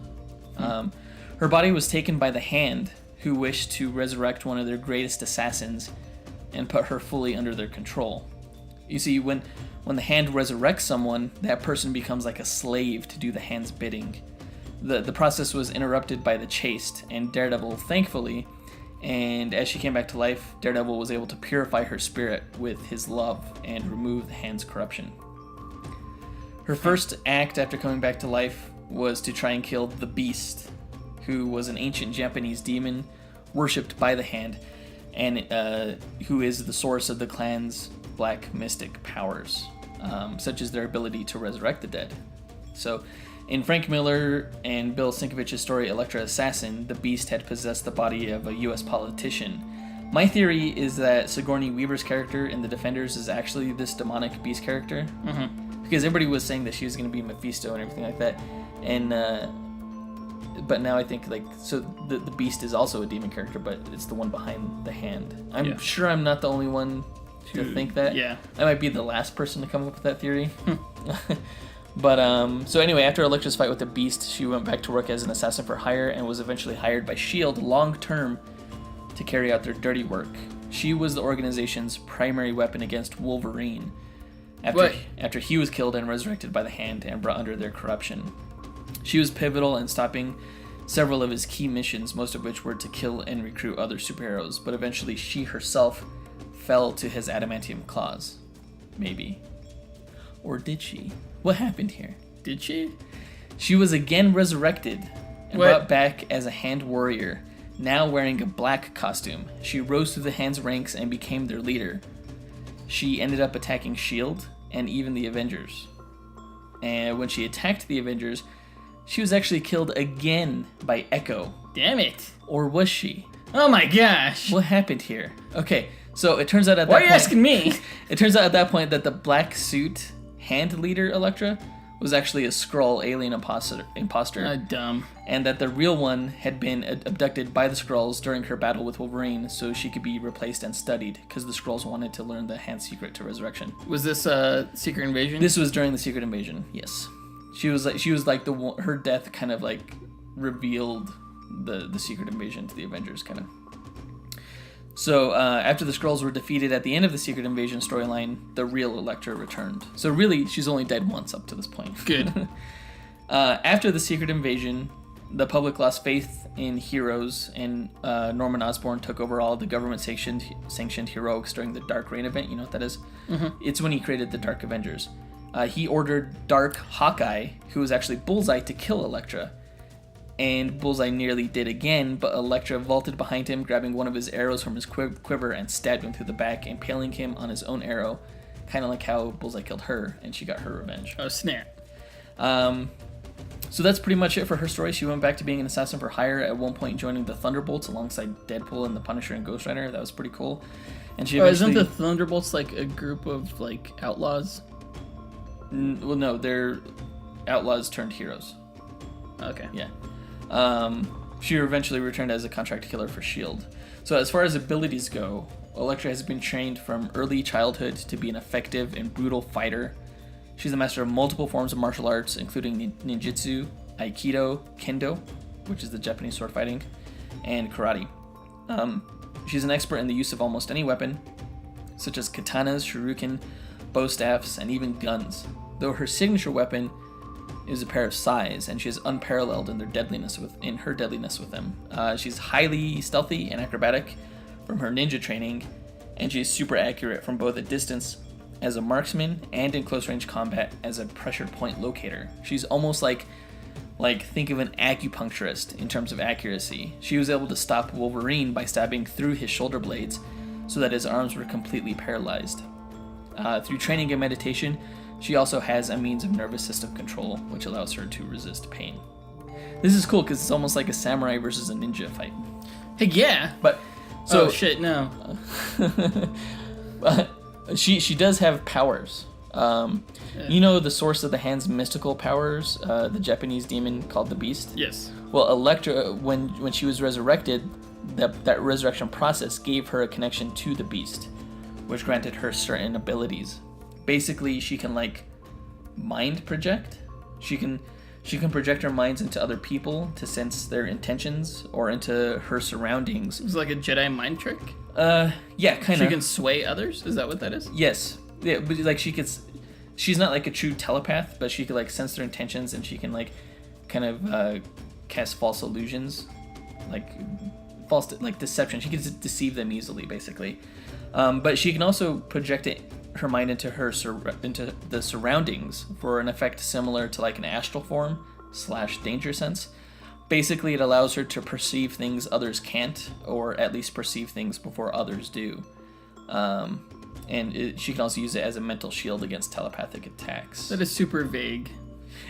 Her body was taken by the Hand, who wished to resurrect one of their greatest assassins and put her fully under their control. You see, when the Hand resurrects someone, that person becomes like a slave to do the Hand's bidding. The process was interrupted by the Chaste, and Daredevil, thankfully, and as she came back to life, Daredevil was able to purify her spirit with his love and remove the Hand's corruption. Her first act after coming back to life was to try and kill the Beast, who was an ancient Japanese demon worshipped by the Hand, and who is the source of the clan's black mystic powers, such as their ability to resurrect the dead. So, in Frank Miller and Bill Sienkiewicz's story Elektra Assassin, the Beast had possessed the body of a U.S. politician. My theory is that Sigourney Weaver's character in The Defenders is actually this demonic Beast character, because everybody was saying that she was going to be Mephisto and everything like that, and but now I think so the Beast is also a demon character, but it's the one behind the Hand. I'm sure I'm not the only one to think that. Yeah, I might be the last person to come up with that theory. But, so anyway, after Elektra's fight with the Beast, she went back to work as an assassin for hire and was eventually hired by S.H.I.E.L.D. long-term to carry out their dirty work. She was the organization's primary weapon against Wolverine after he was killed and resurrected by the Hand and brought under their corruption. She was pivotal in stopping several of his key missions, most of which were to kill and recruit other superheroes, but eventually she herself fell to his adamantium claws. Maybe. Or did she? What happened here? Did she? She was again resurrected and brought back as a Hand warrior, now wearing a black costume. She rose through the Hand's ranks and became their leader. She ended up attacking S.H.I.E.L.D. and even the Avengers. And when she attacked the Avengers, she was actually killed again by Echo. Damn it. Or was she? Oh my gosh. What happened here? Okay, so it turns out at that Why point... are you asking me? It turns out at that point that the black suit Hand leader Elektra was actually a Skrull alien imposter, Dumb. and that the real one had been abducted by the Skrulls during her battle with Wolverine, so she could be replaced and studied, because the Skrulls wanted to learn the hand secret to resurrection. Was this a Secret Invasion? This was during the Secret Invasion. Yes, she was like the one, her death kind of like revealed the Secret Invasion to the Avengers, kind of. So after the Skrulls were defeated at the end of the Secret Invasion storyline, the real Elektra returned. So really, she's only dead once up to this point. Good. After the Secret Invasion, the public lost faith in heroes, and Norman Osborn took over all the government-sanctioned heroics during the Dark Reign event. You know what that is? Mm-hmm. It's when he created the Dark Avengers. He ordered Dark Hawkeye, who was actually Bullseye, to kill Elektra. And Bullseye nearly did again, but Elektra vaulted behind him, grabbing one of his arrows from his quiver and stabbed him through the back, impaling him on his own arrow, kind of like how Bullseye killed her, and she got her revenge. Oh, snap. So that's pretty much it for her story. She went back to being an assassin for hire, at one point joining the Thunderbolts alongside Deadpool and the Punisher and Ghost Rider. That was pretty cool. And she isn't the Thunderbolts like a group of like outlaws? Well, no, they're outlaws turned heroes. Okay. Yeah. She eventually returned as a contract killer for S.H.I.E.L.D. So as far as abilities go, Elektra has been trained from early childhood to be an effective and brutal fighter. She's a master of multiple forms of martial arts, including ninjutsu, aikido, kendo, which is the Japanese sword fighting, and karate. She's an expert in the use of almost any weapon, such as katanas, shuriken, bow staffs, and even guns, though her signature weapon is a pair of sais, and she is unparalleled in her deadliness with them. She's highly stealthy and acrobatic from her ninja training, and she is super accurate from both a distance as a marksman and in close range combat as a pressure point locator. She's almost like think of an acupuncturist in terms of accuracy. She was able to stop Wolverine by stabbing through his shoulder blades so that his arms were completely paralyzed. Through training and meditation, she also has a means of nervous system control, which allows her to resist pain. This is cool because it's almost like a samurai versus a ninja fight. Hey, yeah. But so oh shit, no. she does have powers. You know the source of the hand's mystical powers, the Japanese demon called the Beast? Yes. Well, Elektra, when she was resurrected, that resurrection process gave her a connection to the Beast, which granted her certain abilities. Basically, she can like mind project. She can project her minds into other people to sense their intentions or into her surroundings. It's like a Jedi mind trick. Yeah, kind of. She can sway others. Is that what that is? Yes. Yeah, but like she's not like a true telepath, but she could like sense their intentions, and she can like kind of cast false illusions, like false like deception. She can deceive them easily, basically. But she can also project her mind into into the surroundings for an effect similar to like an astral form / danger sense. Basically, it allows her to perceive things others can't, or at least perceive things before others do. And she can also use it as a mental shield against telepathic attacks. That is super vague.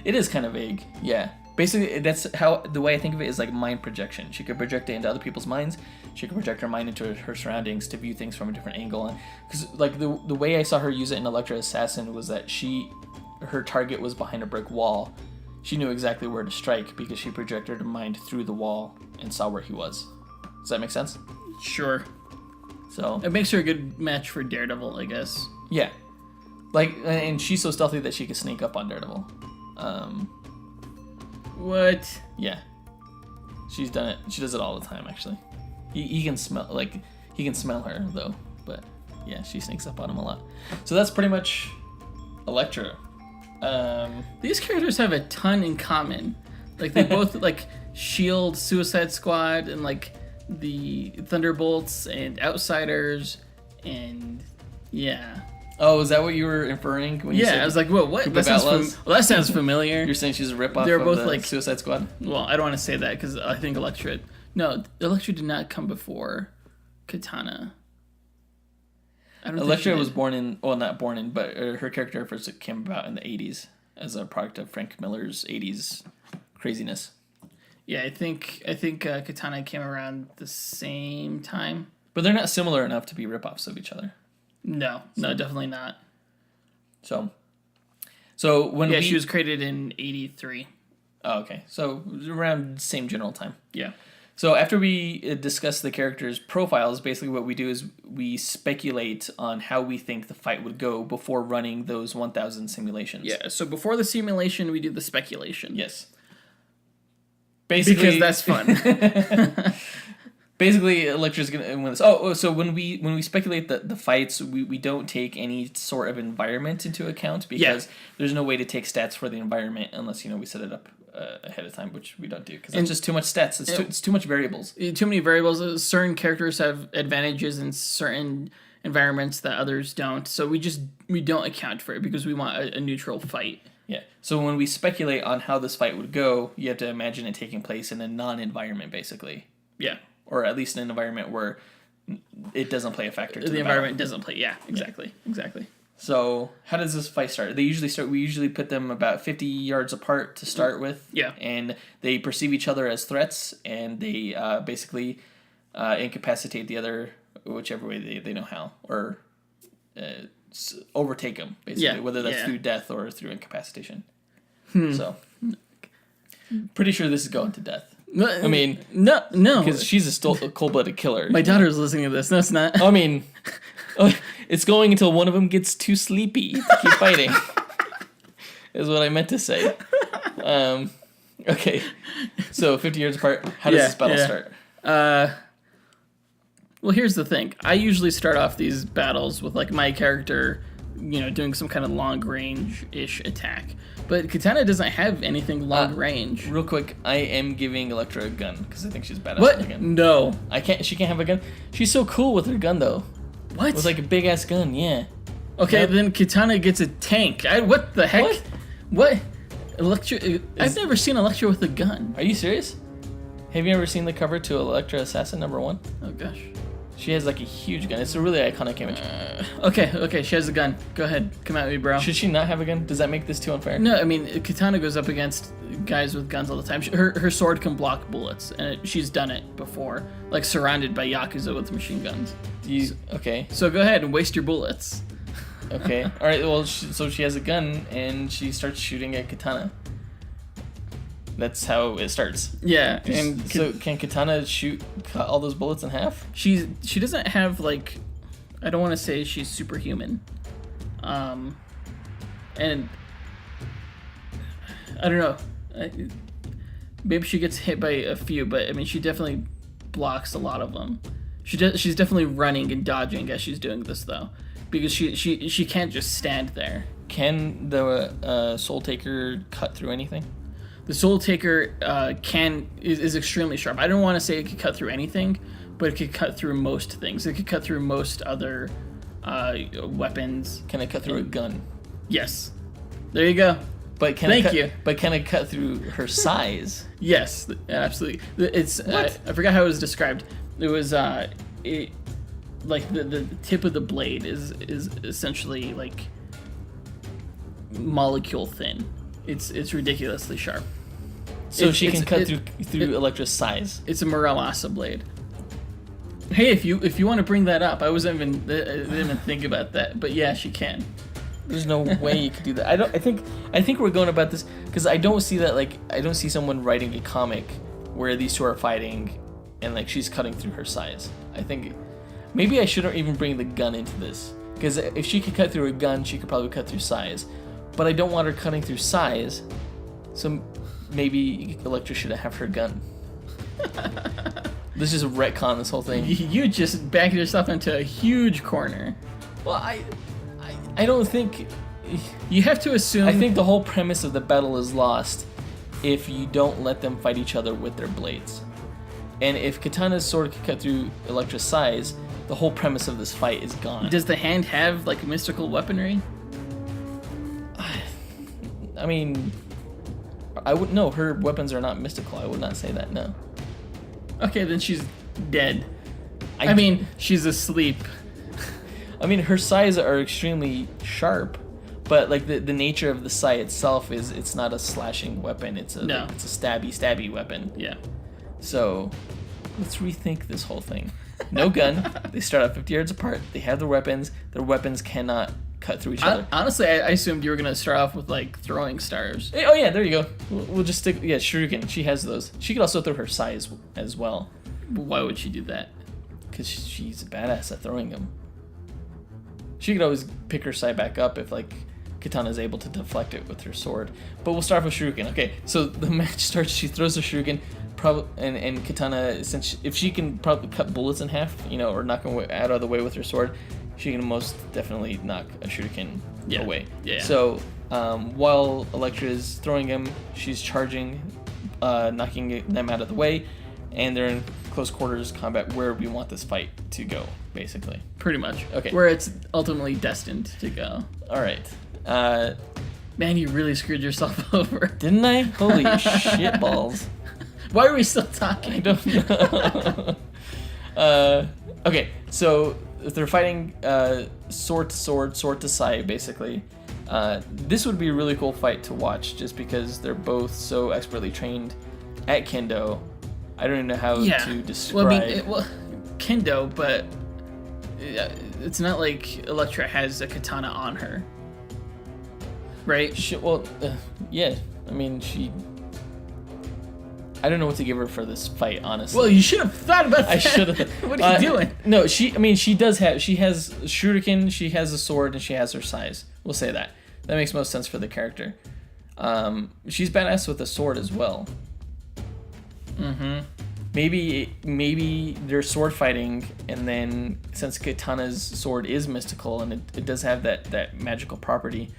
It is kind of vague, yeah. Basically, that's how the way I think of it is like mind projection. She could project it into other people's minds. She could project her mind into her surroundings to view things from a different angle. Because like the way I saw her use it in Elektra Assassin was that her target was behind a brick wall. She knew exactly where to strike because she projected her mind through the wall and saw where he was. Does that make sense? Sure. So it makes her a good match for Daredevil, I guess. Yeah. Like, and she's so stealthy that she can sneak up on Daredevil. What? Yeah. She's done it. She does it all the time, actually. He can smell her though, but yeah, she sneaks up on him a lot. So that's pretty much Elektra. These characters have a ton in common. Like they both like S.H.I.E.L.D., Suicide Squad, and like the Thunderbolts and Outsiders, and yeah. Oh, is that what you were inferring when you said? Yeah, I was like, whoa, what? That sounds familiar. You're saying she's a ripoff They're of both the like Suicide Squad? Well, I don't want to say that because I think Elektra did not come before Katana. Elektra was not born in, but her character first came about in the 80s as a product of Frank Miller's 80s craziness. Yeah, I think Katana came around the same time. But they're not similar enough to be ripoffs of each other. No, definitely not. So, So when she was created in 83. Oh, okay. So around the same general time. Yeah. So after we discuss the characters' profiles, basically what we do is we speculate on how we think the fight would go before running those 1,000 simulations. Yeah, so before the simulation, we do the speculation. Yes. Basically, because that's fun. Basically, Elektra's gonna win this. So when we speculate the fights, we don't take any sort of environment into account because there's no way to take stats for the environment unless we set it up ahead of time, which we don't do because it's just too much stats. It's too much variables. Too many variables. Certain characters have advantages in certain environments that others don't. So we don't account for it because we want a neutral fight. Yeah. So when we speculate on how this fight would go, you have to imagine it taking place in a non-environment, basically. Yeah. Or at least an environment where it doesn't play a factor. The environment doesn't play. Yeah, exactly. Yeah. Exactly. So how does this fight start? We usually put them about 50 yards apart to start with. Yeah. And they perceive each other as threats, and they basically incapacitate the other whichever way they know how, or overtake them, basically, whether that's through death or through incapacitation. So, pretty sure this is going to death. I mean, no, because she's a cold-blooded killer. My daughter's listening to this. No, it's not. I mean, it's going until one of them gets too sleepy to keep fighting. Is what I meant to say. Okay, so 50 yards apart. How does this battle start? Well, here's the thing. I usually start off these battles with my character, doing some kind of long range-ish attack. But Katana doesn't have anything long range. Real quick, I am giving Elektra a gun because I think she's badass what? with a gun. No. She can't have a gun. She's so cool with her gun though. What? With a big ass gun, yeah. Okay, then Katana gets a tank. What the heck? What? Elektra? I've never seen Elektra with a gun. Are you serious? Have you ever seen the cover to Elektra Assassin #1? Oh gosh. She has a huge gun. It's a really iconic image. Okay, she has a gun. Go ahead, come at me, bro. Should she not have a gun? Does that make this too unfair? No, I mean, Katana goes up against guys with guns all the time. Her sword can block bullets, and she's done it before, surrounded by Yakuza with machine guns. Okay. So go ahead and waste your bullets. Okay. All right, well, so she has a gun, and she starts shooting at Katana. That's how it starts. Yeah, and so can Katana cut all those bullets in half? She doesn't have I don't want to say she's superhuman, and I don't know. Maybe she gets hit by a few, but I mean she definitely blocks a lot of them. She's definitely running and dodging as she's doing this though, because she can't just stand there. Can the Soul Taker cut through anything? The Soul Taker is extremely sharp. I don't want to say it could cut through anything, but it could cut through most things. It could cut through most other weapons. Can it cut through a gun? Yes. There you go. But can it cut through her size? Yes, absolutely. It's I forgot how it was described. It was the tip of the blade is essentially molecule thin. It's ridiculously sharp. So she can cut through Elektra's size. It's a Moralasa blade. Hey, if you want to bring that up, I didn't even think about that, but yeah, she can. There's no way you could do that. I think we're going about this because I don't see that I don't see someone writing a comic where these two are fighting and she's cutting through her size. I think maybe I shouldn't even bring the gun into this because if she could cut through a gun, she could probably cut through size. But I don't want her cutting through size, so maybe Elektra shouldn't have her gun. Let's just retcon this whole thing. You just backed yourself into a huge corner. Well, I don't think... You have to assume... I think the whole premise of the battle is lost if you don't let them fight each other with their blades. And if Katana's sword could cut through Elektra's size, the whole premise of this fight is gone. Does the hand have mystical weaponry? I mean, I would no. Her weapons are not mystical. I would not say that. No. Okay, then she's dead. I mean, she's asleep. I mean, her sighs are extremely sharp, but the nature of the sigh itself is it's not a slashing weapon. It's a stabby weapon. Yeah. So, let's rethink this whole thing. No gun. They start out 50 yards apart. They have their weapons. Their weapons cannot cut through each other. Honestly, I assumed you were gonna start off with like throwing stars. Oh yeah, there you go. We'll just stick. Yeah, shuriken. She has those. She could also throw her sai as well. Why would she do that? Because she's a badass at throwing them. She could always pick her sai back up if like Katana's able to deflect it with her sword. But we'll start with shuriken. Okay, so the match starts. She throws her shuriken. And Katana, if she can probably cut bullets in half, or knock them out of the way with her sword, she can most definitely knock a shuriken away. Yeah. So while Elektra is throwing him, she's charging, knocking them out of the way, and they're in close quarters combat where we want this fight to go, basically. Pretty much. Okay. Where it's ultimately destined to go. All right. Man, you really screwed yourself over. Didn't I? Holy shitballs. Why are we still talking? I don't know. Okay, so they're fighting sword to sword, sword to side, basically. This would be a really cool fight to watch just because they're both so expertly trained at Kendo. I don't even know how to describe... Kendo, but it's not like Elektra has a katana on her. Right? Yeah. I mean, I don't know what to give her for this fight, honestly. Well, you should have thought about that. I should have. What are you doing? No, she has shuriken, she has a sword, and she has her size. We'll say that. That makes most sense for the character. She's badass with a sword as well. Mm-hmm. Maybe they're sword fighting, and then since Katana's sword is mystical and it does have that magical property,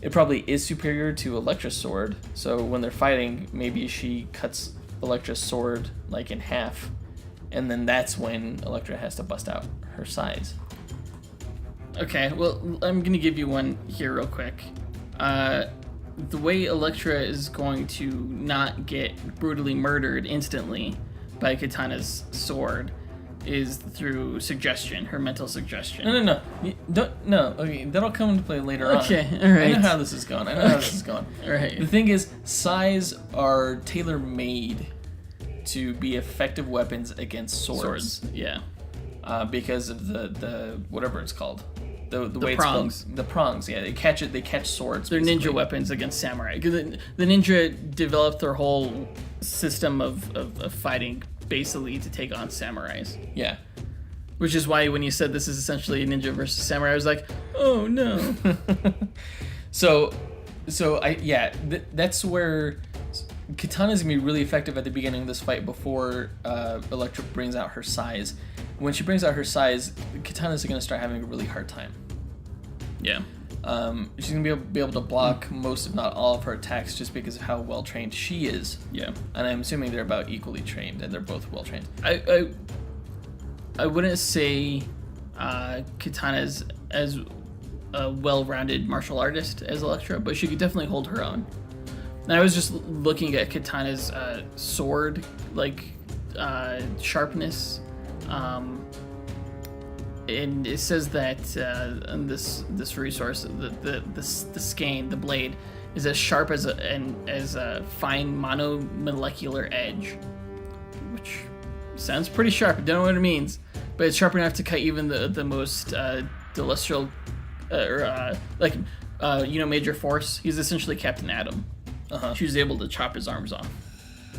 it probably is superior to Elektra's sword. So when they're fighting, maybe she cuts Elektra's sword like in half, and then that's when Elektra has to bust out her size. Okay, well, I'm gonna give you one here real quick. The way Elektra is going to not get brutally murdered instantly by Katana's sword is through suggestion, her mental suggestion. No. No. Okay, that'll come into play later on. Okay, all right. I know how this is going. All right. The thing is, sais are tailor-made to be effective weapons against swords. Yeah. Because of the whatever it's called. The way prongs. It's called. The prongs, yeah. They catch swords. They're basically. ninja weapons against samurai. 'Cause the ninja developed their whole system of fighting basically to take on samurais. Yeah. Which is why when you said this is essentially a ninja versus samurai, I was like, oh no. That's where Katana's gonna be really effective at the beginning of this fight before Elektra brings out her size. When she brings out her size, Katana's gonna start having a really hard time. Yeah. She's gonna be able to block most, if not all, of her attacks just because of how well trained she is. Yeah. And I'm assuming they're about equally trained, and they're both well trained. I wouldn't say Katana's as a well-rounded martial artist as Elektra, but she could definitely hold her own. And I was just looking at Katana's sword, sharpness. And it says that on this resource, the skein, the blade, is as sharp as a fine monomolecular edge, which sounds pretty sharp. I don't know what it means, but it's sharp enough to cut even the most celestial, Major Force. He's essentially Captain Atom. She was able to chop his arms off.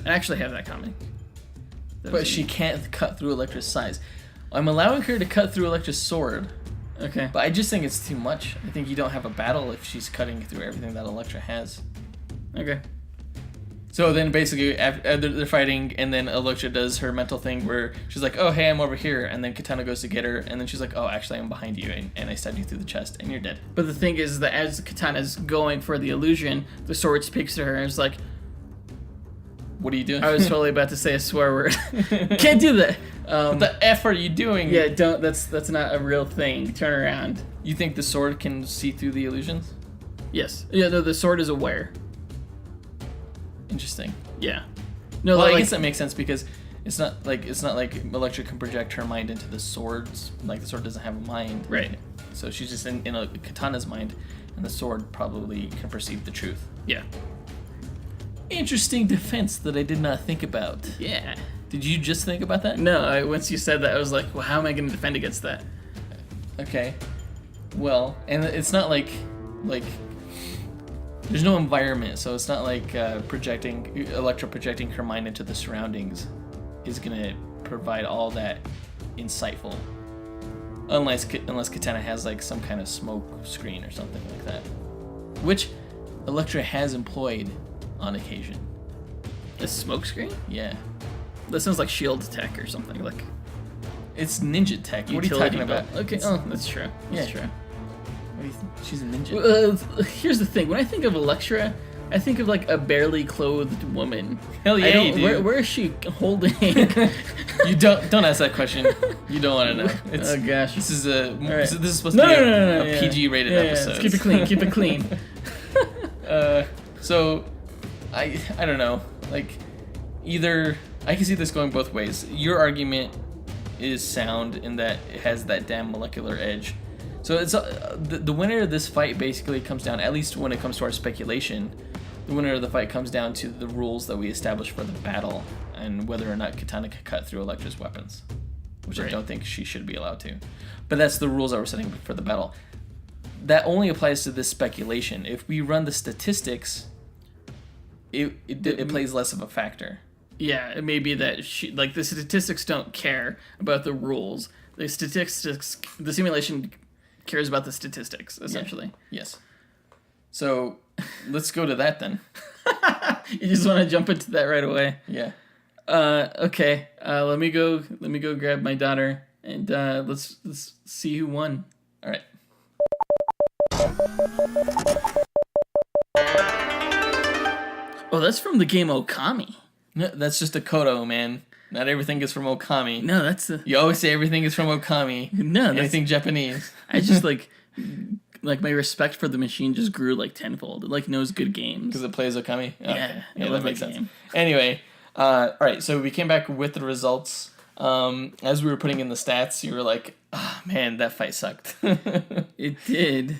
I actually have that comic. But she can't cut through Elektra's size. I'm allowing her to cut through Elektra's sword. Okay. But I just think it's too much. I think you don't have a battle if she's cutting through everything that Elektra has. Okay. So then basically they're fighting, and then Elektra does her mental thing where she's like, oh, hey, I'm over here. And then Katana goes to get her, and then she's like, oh, actually, I'm behind you, and I stabbed you through the chest, and you're dead. But the thing is that as Katana's going for the illusion, the sword speaks to her and is like, what are you doing? I was totally about to say a swear word. Can't do that. What the F are you doing? Yeah, don't. That's not a real thing. Turn around. You think the sword can see through the illusions? Yes. Yeah. No, the sword is aware. Interesting. Yeah. No. Well, I guess that makes sense because it's not like Elektra can project her mind into the swords. Like the sword doesn't have a mind. Right. So she's just in a Katana's mind, and the sword probably can perceive the truth. Yeah. Interesting defense that I did not think about. Yeah. Did you just think about that? No. Once you said that, I was like, well, how am I going to defend against that? Okay. well, and it's not like there's no environment, so it's not like Elektra projecting her mind into the surroundings is gonna provide all that insightful. Unless Katana has like some kind of smoke screen or something like that, which Elektra has employed on occasion. A smoke screen? Yeah, That sounds like shield tech or something. Like it's ninja tech. What are you talking about? Okay, oh, that's true. That's true. What do you think? She's a ninja. Here's the thing. When I think of Elektra, I think of like a barely clothed woman. Hell yeah, you do. Where is she holding? You don't ask that question. You don't want to know. Oh gosh. This is right. this is supposed to be a PG-rated episode. Let's keep it clean. Keep it clean. So, I don't know. Like, either I can see this going both ways. Your argument is sound in that it has that damn molecular edge. So it's the winner of this fight basically comes down, at least when it comes to our speculation, the winner of the fight comes down to the rules that we established for the battle and whether or not Katana can cut through Elektra's weapons, which I don't think she should be allowed to. But that's the rules that we're setting for the battle. That only applies to this speculation. If we run the statistics, it plays less of a factor. Yeah, it may be that the statistics don't care about the rules. The simulation cares about the statistics, essentially. Yeah. Yes. So let's go to that then. You just want to jump into that right away. Yeah. Okay. Let me go grab my daughter and let's see who won. All right. Oh, that's from the game Okami. No, that's just a Kodo, man. Not everything is from Okami. No, that's You always say everything is from Okami. No, that's... Anything Japanese. I just like my respect for the machine just grew like tenfold. It like knows good games. Because it plays Okami? Okay. Yeah, that makes sense. Anyway, all right, so we came back with the results. As we were putting in the stats, you were like, oh, man, that fight sucked. It did.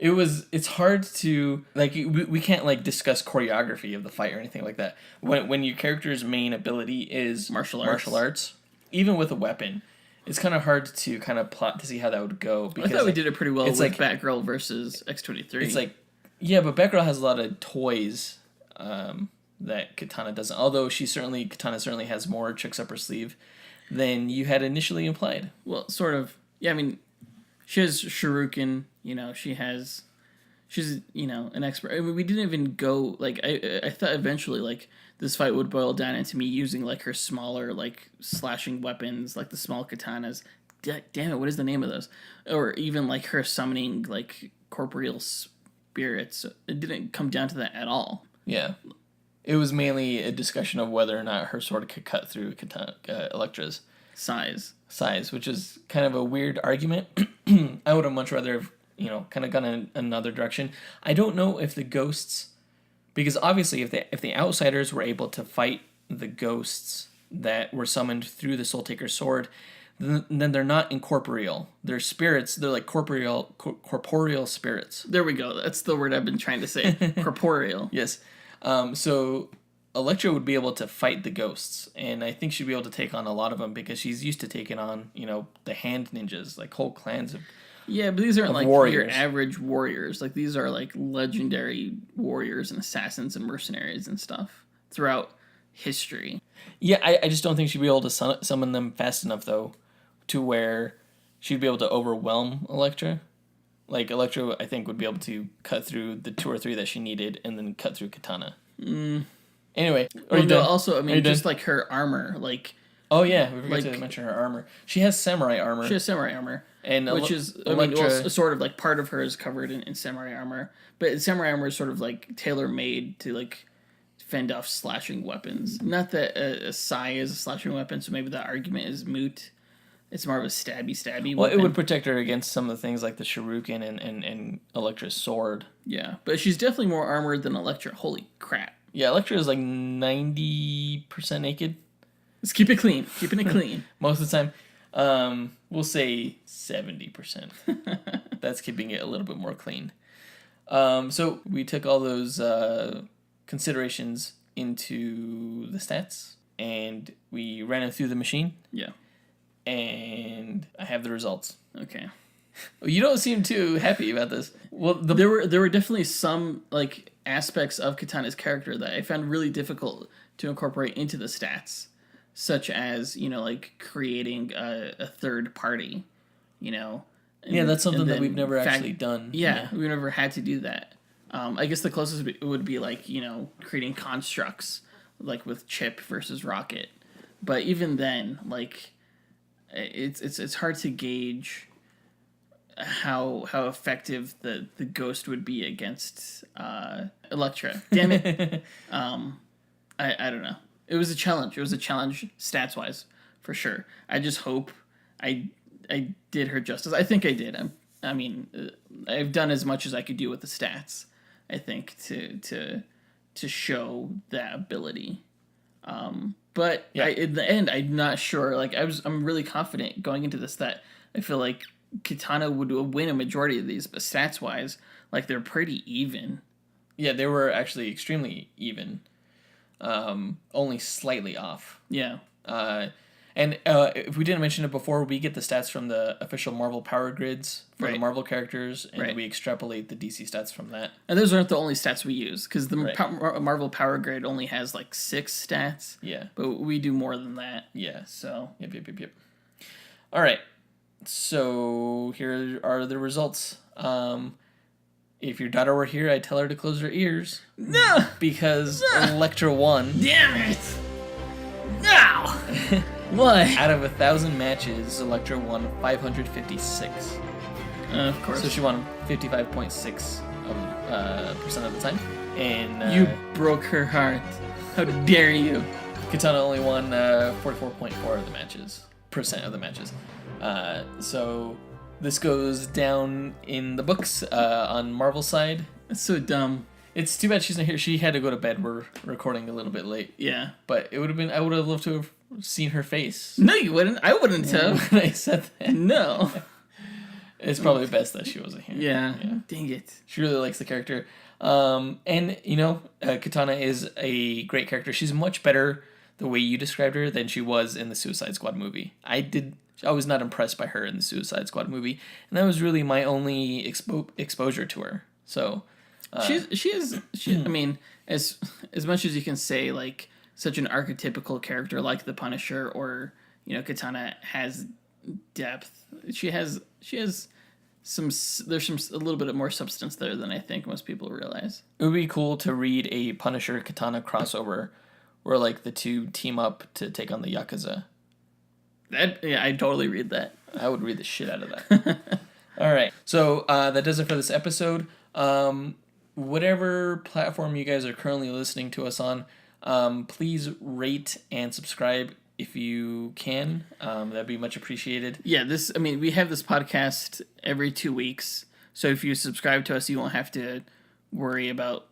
It's hard to, like, we can't, like, discuss choreography of the fight or anything like that. When your character's main ability is martial arts, even with a weapon, it's kind of hard to kind of plot to see how that would go. Because I thought we did it pretty well with Batgirl versus X-23. It's like, yeah, but Batgirl has a lot of toys that Katana doesn't. Although Katana certainly has more tricks up her sleeve than you had initially implied. Well, sort of. Yeah, I mean, she has Shuriken. She's an expert. I mean, we didn't even go like I thought eventually like this fight would boil down into me using like her smaller like slashing weapons, like the small katanas. Damn it, what is the name of those? Or even like her summoning like corporeal spirits. It didn't come down to that at all. Yeah, it was mainly a discussion of whether or not her sword could cut through Elektra's size, which is kind of a weird argument. I would have much rather have, kind of gone in another direction. I don't know if the ghosts, because obviously if the outsiders were able to fight the ghosts that were summoned through the Soul Taker's sword, then they're not incorporeal. They're spirits. They're like corporeal spirits. There we go. That's the word I've been trying to say. Corporeal. Yes. So Elektra would be able to fight the ghosts, and I think she'd be able to take on a lot of them because she's used to taking on, the hand ninjas, like whole clans of Yeah, but these aren't like warriors. Your average warriors. Like these are like legendary warriors and assassins and mercenaries and stuff throughout history. Yeah, I just don't think she'd be able to summon them fast enough, though, to where she'd be able to overwhelm Elektra. Like, Elektra, I think, would be able to cut through the 2 or 3 that she needed and then cut through Katana. Anyway. Also, I mean, just like her armor, like... Oh, yeah, we forgot to mention her armor. She has samurai armor. And which is, sort of like part of her is covered in samurai armor. But samurai armor is sort of like tailor-made to like fend off slashing weapons. Not that a sai is a slashing weapon, so maybe that argument is moot. It's more of a stabby weapon. Well, it would protect her against some of the things like the Shuriken and Elektra's sword. Yeah, but she's definitely more armored than Elektra. Holy crap. Yeah, Elektra is like 90% naked. Let's keep it clean. Keeping it clean. Most of the time. We'll say 70%. That's keeping it a little bit more clean. So we took all those considerations into the stats, and we ran it through the machine. Yeah. And I have the results. Okay. You don't seem too happy about this. Well, There were definitely some like aspects of Katana's character that I found really difficult to incorporate into the stats, such as like creating a third party, yeah, that's something and that then we've never actually done. Yeah, we've never had to do that. I guess the closest would be like creating constructs like with Chip versus Rocket, but even then, like it's hard to gauge how effective the ghost would be against Elektra. Damn it. I don't know. It was a challenge. It was a challenge stats wise for sure. I just hope I did her justice. I think I did. I've done as much as I could do with the stats. I think to show that ability. But yeah. In the end, I'm not sure. Like I'm really confident going into this that I feel like Katana would win a majority of these, but stats wise, like they're pretty even. Yeah, they were actually extremely even. Only slightly off. Yeah. And if we didn't mention it before, we get the stats from the official Marvel Power Grids for the Marvel characters, and we extrapolate the DC stats from that. And those aren't the only stats we use, because the Marvel Power Grid only has like 6 stats. Yeah. But we do more than that. Yeah. So. Yep. All right. So here are the results. If your daughter were here, I'd tell her to close her ears. No! Because Elektra won. Damn it! No! What? Out of 1,000 matches, Elektra won 556. Of course. So she won 55.6% of the time. And you broke her heart. How dare you? Katana only won 44.4% of the matches. So this goes down in the books on Marvel's side. That's so dumb. It's too bad she's not here. She had to go to bed. We're recording a little bit late. Yeah. But it would have been. I would have loved to have seen her face. No, you wouldn't. I wouldn't have. When I said that. No. It's probably best that she wasn't here. Yeah. Dang it. She really likes the character. And Katana is a great character. She's much better the way you described her than she was in the Suicide Squad movie. I was not impressed by her in the Suicide Squad movie, and that was really my only exposure to her. So. She is. I mean, as much as you can say, like such an archetypical character like the Punisher or Katana has depth. She has some. There's a little bit more substance there than I think most people realize. It would be cool to read a Punisher Katana crossover, where like the two team up to take on the Yakuza. I'd totally read that. I would read the shit out of that. All right, so that does it for this episode. Whatever platform you guys are currently listening to us on, please rate and subscribe if you can. That'd be much appreciated. Yeah, we have this podcast every 2 weeks, so if you subscribe to us, you won't have to worry about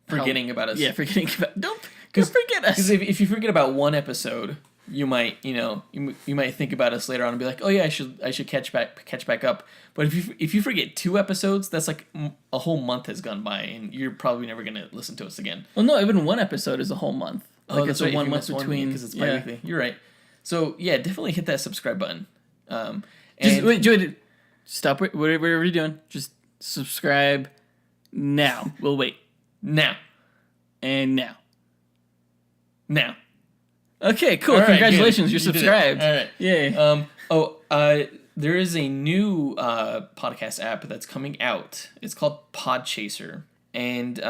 forgetting about us. Yeah, forgetting about. Don't forget us. Because if you forget about one episode, you might you might think about us later on and be like, oh yeah, I should catch back up. But if you forget 2 episodes, that's like a whole month has gone by, and you're probably never gonna listen to us again. Well, no, even 1 episode is a whole month. Like it's a 1 month between because it's bi-weekly. You're right. So yeah, definitely hit that subscribe button. Wait, stop. Whatever you're doing, just subscribe now. We'll wait. Now. And now. Okay, cool. All Congratulations, right, you're subscribed. All right. Yay. There is a new podcast app that's coming out. It's called Podchaser. And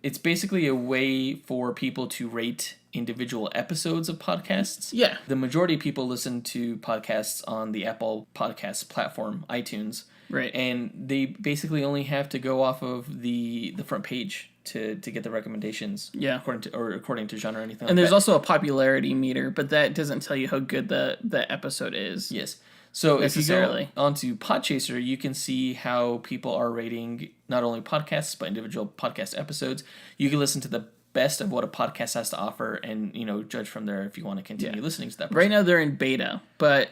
it's basically a way for people to rate individual episodes of podcasts. Yeah. The majority of people listen to podcasts on the Apple Podcasts platform, iTunes. Right. And they basically only have to go off of the front page to get the recommendations. Yeah. According to genre or anything. And there's also a popularity meter, but that doesn't tell you how good the episode is. Yes. So if you go onto Podchaser, you can see how people are rating not only podcasts but individual podcast episodes. You can listen to the best of what a podcast has to offer, and judge from there if you want to continue listening to that person. Right now they're in beta, but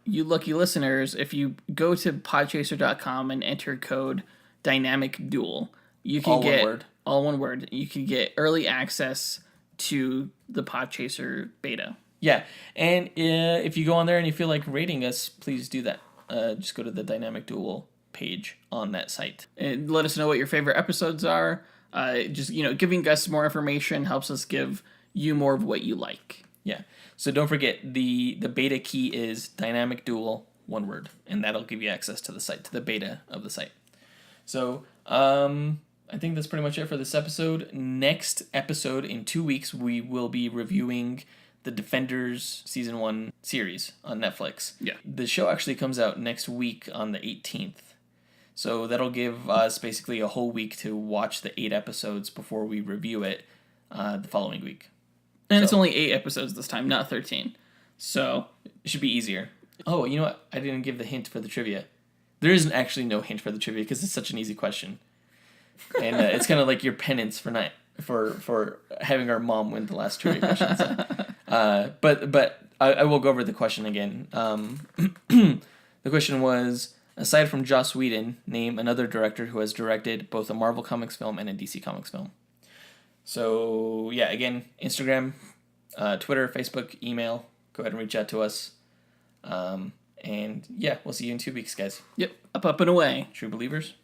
you lucky listeners, if you go to podchaser.com and enter code Dynamic Duel, you can all one word. You can get early access to the Podchaser beta. Yeah, and if you go on there and you feel like rating us, please do that. just go to the Dynamic Duel page on that site. And let us know what your favorite episodes are. Just, giving us more information helps us give you more of what you like. Yeah. So don't forget, the beta key is Dynamic Duel, one word, and that'll give you access to the site, to the beta of the site. So I think that's pretty much it for this episode. Next episode, in 2 weeks, we will be reviewing the Defenders Season 1 series on Netflix. Yeah. The show actually comes out next week on the 18th. So that'll give us basically a whole week to watch the 8 episodes before we review it the following week. And it's only 8 episodes this time, not 13. So it should be easier. Oh, you know what? I didn't give the hint for the trivia. There isn't actually no hint for the trivia because it's such an easy question. And it's kind of like your penance for having our mom win the last trivia question. So. But I will go over the question again. The question was, aside from Joss Whedon, name another director who has directed both a Marvel Comics film and a DC Comics film. So, yeah, again, Instagram, Twitter, Facebook, email. Go ahead and reach out to us. And, yeah, we'll see you in 2 weeks, guys. Yep, up and away. True believers.